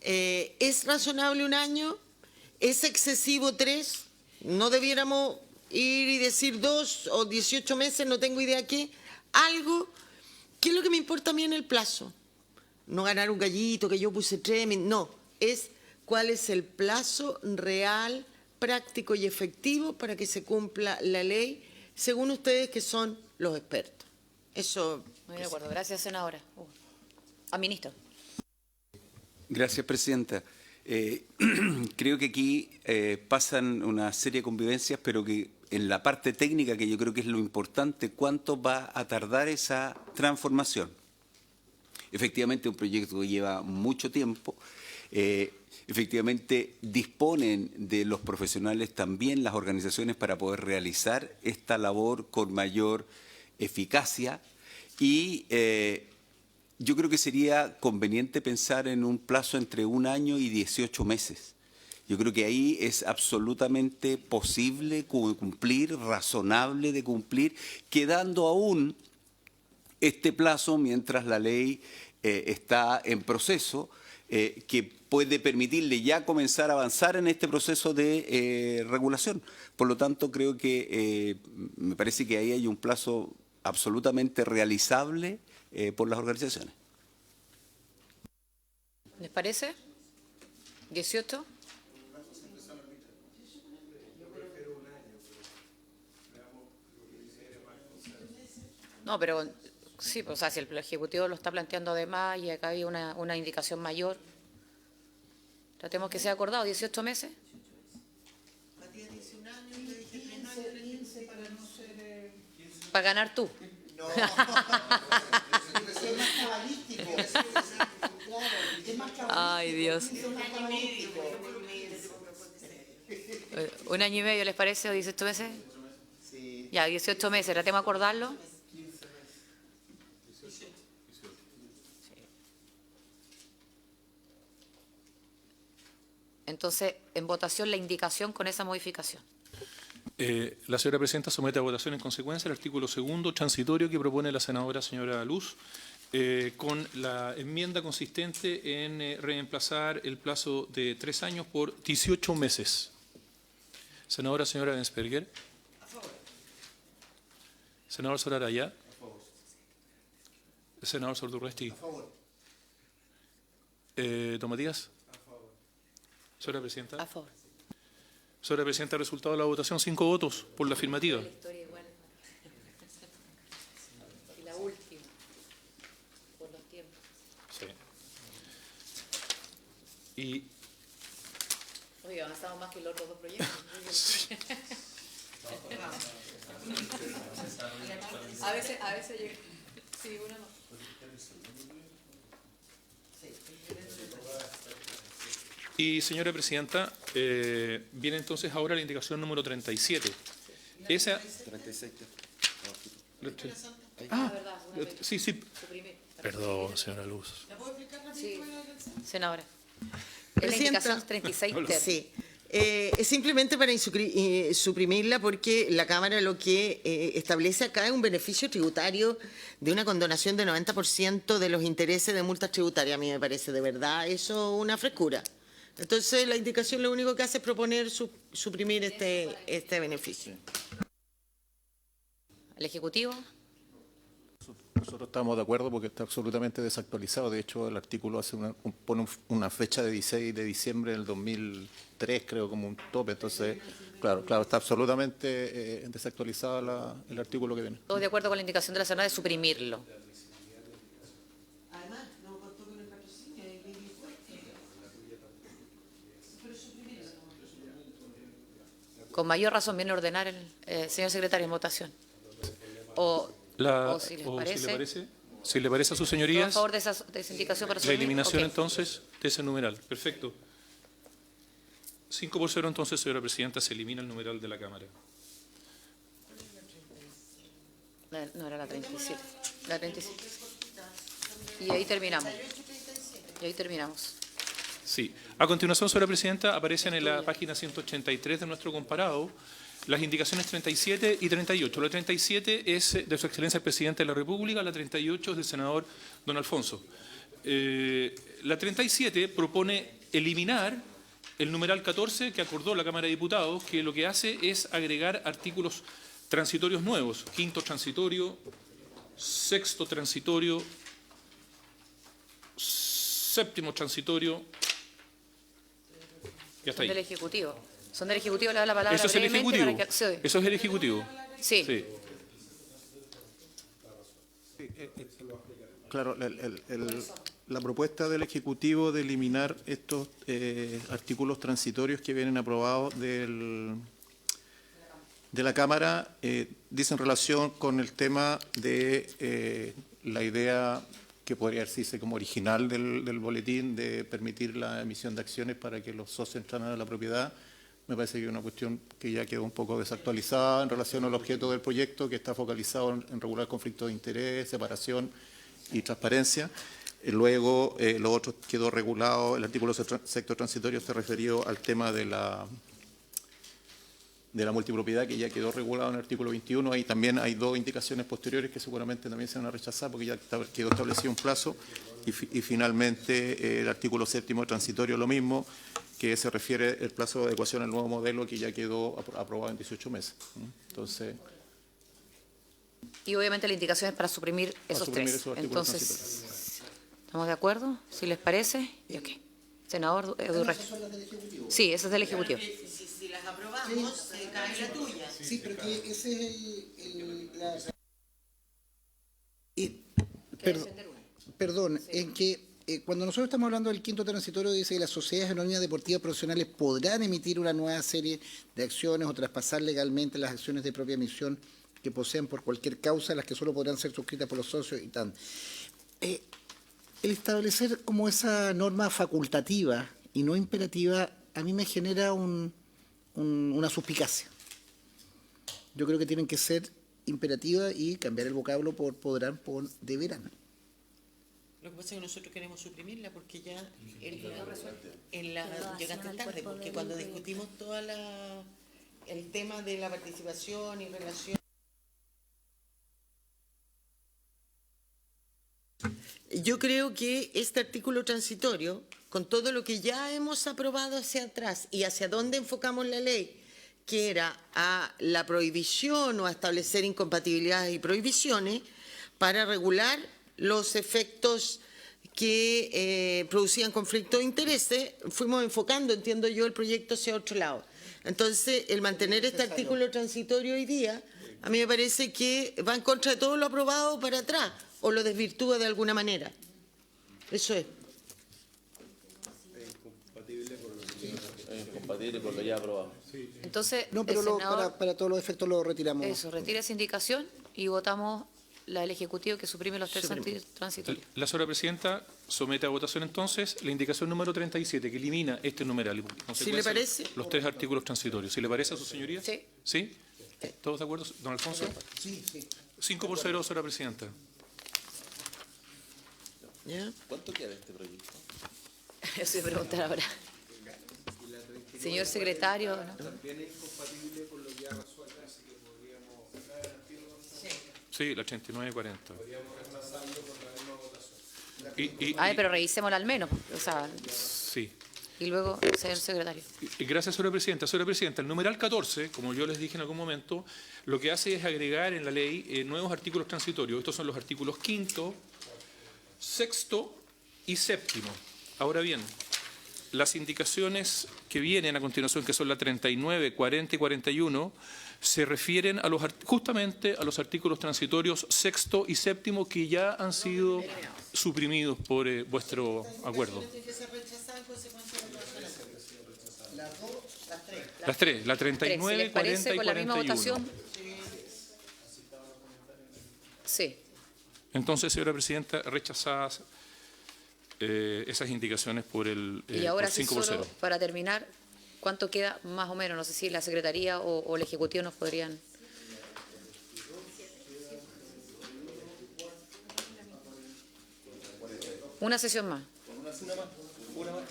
E: ¿es razonable 1 año? ¿Es excesivo 3? ¿No debiéramos ir y decir 2 o 18 meses? No tengo idea qué. Algo. ¿Qué es lo que me importa a mí en el plazo? No ganar un gallito que yo puse 3. No, es cuál es el plazo real, práctico y efectivo para que se cumpla la ley, según ustedes que son los expertos. Eso.
A: Muy de acuerdo. Gracias, senadora. Ministro.
J: Gracias, presidenta. Creo que aquí pasan una serie de convivencias, pero que en la parte técnica, que yo creo que es lo importante, ¿cuánto va a tardar esa transformación? Efectivamente, un proyecto que lleva mucho tiempo. Efectivamente, disponen de los profesionales también las organizaciones para poder realizar esta labor con mayor eficacia y yo creo que sería conveniente pensar en un plazo entre 1 año y 18 meses. Yo creo que ahí es absolutamente posible cumplir, razonable de cumplir, quedando aún este plazo mientras la ley está en proceso, que puede permitirle ya comenzar a avanzar en este proceso de regulación. Por lo tanto, creo que me parece que ahí hay un plazo absolutamente realizable por las organizaciones.
A: ¿Les parece? ¿18? No, pero sí, pues, o sea, si el Ejecutivo lo está planteando además y acá hay una indicación mayor, tratemos que sea acordado, 18 meses. Para ganar tú.
G: No.
A: Ay, Dios. 1 año y medio, ¿les parece? ¿O 18 meses?
G: Sí.
A: Ya, 18 meses, tratemos de acordarlo. Entonces, en votación la indicación con esa modificación.
I: La señora presidenta somete a votación en consecuencia el artículo 2º transitorio que propone la senadora señora Luz, con la enmienda consistente en reemplazar el plazo de 3 años por 18 meses. Senadora señora Ensperger. A favor. Senador Soraraya. A favor. Senador Sordurresti. A favor. Don Matías. A favor. Señora presidenta.
A: A favor.
I: Señora presidenta, resultado de la votación, 5 votos por la afirmativa.
A: Y la última, por los tiempos.
I: Sí. Y
A: oye, avanzamos más que los otros dos proyectos.
I: sí.
A: A veces llega. Sí, uno no.
I: Y, señora presidenta, viene entonces ahora la indicación número 37. Esa...
J: 36.
I: Sí, sí. Perdón, señora Luz.
A: Sí, senadora.
E: Presidenta,
A: Es la indicación 36 ter.
E: Sí. Es simplemente para suprimirla porque la Cámara lo que establece acá es un beneficio tributario de una condonación de 90% de los intereses de multas tributarias. A mí me parece de verdad eso una frescura. Entonces la indicación lo único que hace es proponer suprimir este beneficio.
A: ¿El Ejecutivo?
K: Nosotros estamos de acuerdo porque está absolutamente desactualizado. De hecho, el artículo pone una fecha de 16 de diciembre del 2003, creo, como un tope. Entonces, claro, está absolutamente desactualizado el artículo que viene.
A: Todos de acuerdo con la indicación de la senadora de suprimirlo.
E: Además, no contó con el patrocinio del
A: Con mayor razón viene a ordenar el señor secretario en votación. O si les parece.
I: Si le parece a sus
A: ¿Todo
I: señorías,
A: a favor de esa indicación para
I: la
A: suprimir?
I: eliminación
A: Ok.
I: entonces de ese numeral. Perfecto. 5-0 entonces, señora presidenta, se elimina el numeral de la Cámara.
A: No, era la 37. La 37. Y ahí terminamos.
I: Sí. A continuación, señora presidenta, aparecen en la página 183 de nuestro comparado las indicaciones 37 y 38. La 37 es de su excelencia el presidente de la República, la 38 es del senador don Alfonso. La 37 propone eliminar el numeral 14 que acordó la Cámara de Diputados, que lo que hace es agregar artículos transitorios nuevos, quinto transitorio, sexto transitorio, séptimo transitorio, y hasta
A: Son del
I: ahí.
A: Ejecutivo. Son del Ejecutivo, le da la palabra
I: Eso es el
A: brevemente
I: Ejecutivo.
A: para que- sí.
I: Eso es el Ejecutivo.
A: Sí.
I: Sí.
K: Claro, la propuesta del Ejecutivo de eliminar estos artículos transitorios que vienen aprobados de la Cámara dice en relación con el tema de la idea que podría decirse como original del boletín de permitir la emisión de acciones para que los socios entraran a la propiedad. Me parece que es una cuestión que ya quedó un poco desactualizada en relación al objeto del proyecto, que está focalizado en regular conflictos de interés, separación y transparencia. Luego, lo otro quedó regulado, el artículo sexto transitorio se refirió al tema de la multipropiedad, que ya quedó regulado en el artículo 21. Ahí también hay dos indicaciones posteriores que seguramente también se van a rechazar porque ya quedó establecido un plazo. Y finalmente, el artículo séptimo transitorio lo mismo, que se refiere el plazo de adecuación al nuevo modelo que ya quedó aprobado en 18 meses. Entonces,
A: Y obviamente la indicación es para suprimir esos
K: suprimir
A: tres.
K: esos artículos
A: Entonces, ¿estamos de acuerdo? Si les parece. Y ok. Senador Durresti. Sí, ese es del Ejecutivo.
E: Si las aprobamos, se cae la tuya.
G: Sí, pero que ese es perdón, en que cuando nosotros estamos hablando del quinto transitorio, dice que las sociedades anónimas deportivas profesionales podrán emitir una nueva serie de acciones o traspasar legalmente las acciones de propia emisión que posean por cualquier causa, las que solo podrán ser suscritas por los socios y tal. El establecer como esa norma facultativa y no imperativa, a mí me genera una suspicacia. Yo creo que tienen que ser imperativa y cambiar el vocablo por podrán por deberán.
E: Lo que pasa es que nosotros queremos suprimirla porque ya llegaste tarde, porque cuando discutimos todo el tema de la participación y relación. Yo creo que este artículo transitorio, con todo lo que ya hemos aprobado hacia atrás y hacia dónde enfocamos la ley, que era a la prohibición o a establecer incompatibilidades y prohibiciones para regular los efectos que producían conflicto de intereses, fuimos enfocando, entiendo yo, el proyecto hacia otro lado. Entonces, el mantener este artículo transitorio hoy día, a mí me parece que va en contra de todo lo aprobado para atrás, o lo desvirtúa de alguna manera. Eso es.
F: Compatible con lo ya aprobado.
A: Entonces,
G: No, pero
A: el senador,
G: para todos los efectos lo retiramos.
A: eso, retira esa indicación y votamos la del Ejecutivo que suprime los tres transitorios.
I: La señora presidenta somete a votación entonces la indicación número 37, que elimina este numeral. Y,
E: ¿Sí le parece?
I: Los tres artículos transitorios. ¿Sí le parece a su señoría?
A: Sí.
I: ¿Sí? ¿Todos de acuerdo, don Alfonso?
G: Sí, sí.
I: 5-0, señora presidenta.
E: ¿Ya?
F: ¿Cuánto queda de este proyecto?
A: Eso voy a preguntar ahora. Señor secretario, ¿no?
I: Sí, la 89-40.
A: Ay, pero revisémosla al menos. O sea,
I: Sí.
A: y luego, señor secretario.
I: Y gracias, señora presidenta. Señora presidenta, el numeral 14, como yo les dije en algún momento, lo que hace es agregar en la ley nuevos artículos transitorios. Estos son los artículos 5º, 6º y 7º. Ahora bien, las indicaciones que vienen a continuación, que son la 39, 40 y 41, se refieren a justamente a los artículos transitorios 6º y 7º que ya han sido suprimidos por vuestro acuerdo. Las tres, la 39,
A: ¿Les parece
I: 40 y
A: con la misma
I: 41.
A: votación? Sí.
I: Entonces, señora presidenta, rechazadas esas indicaciones por el
A: Y ahora
I: por
A: sí,
I: 5 por
A: solo
I: 0.
A: para terminar, ¿cuánto queda más o menos? No sé si la Secretaría o el Ejecutivo nos podrían... Una sesión más.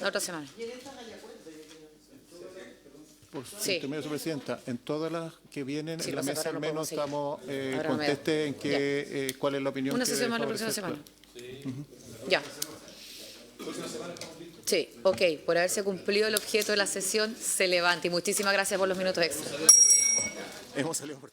A: La otra semana.
K: por
A: Sí.
K: intermedio de su presidenta, en todas las que vienen
A: Sí,
K: en la
A: lo sé,
K: mesa
A: ahora
K: al
A: no
K: menos
A: podemos seguir.
K: estamos,
A: Ahora no me da.
K: conteste en qué, cuál es la opinión
A: Una
K: que
A: sesión
K: debe
A: más la próxima
K: favorecer.
A: semana. Ya. Sí, ok, por haberse cumplido el objeto de la sesión, se levanta. Y muchísimas gracias por los minutos extra.
K: Hemos salido por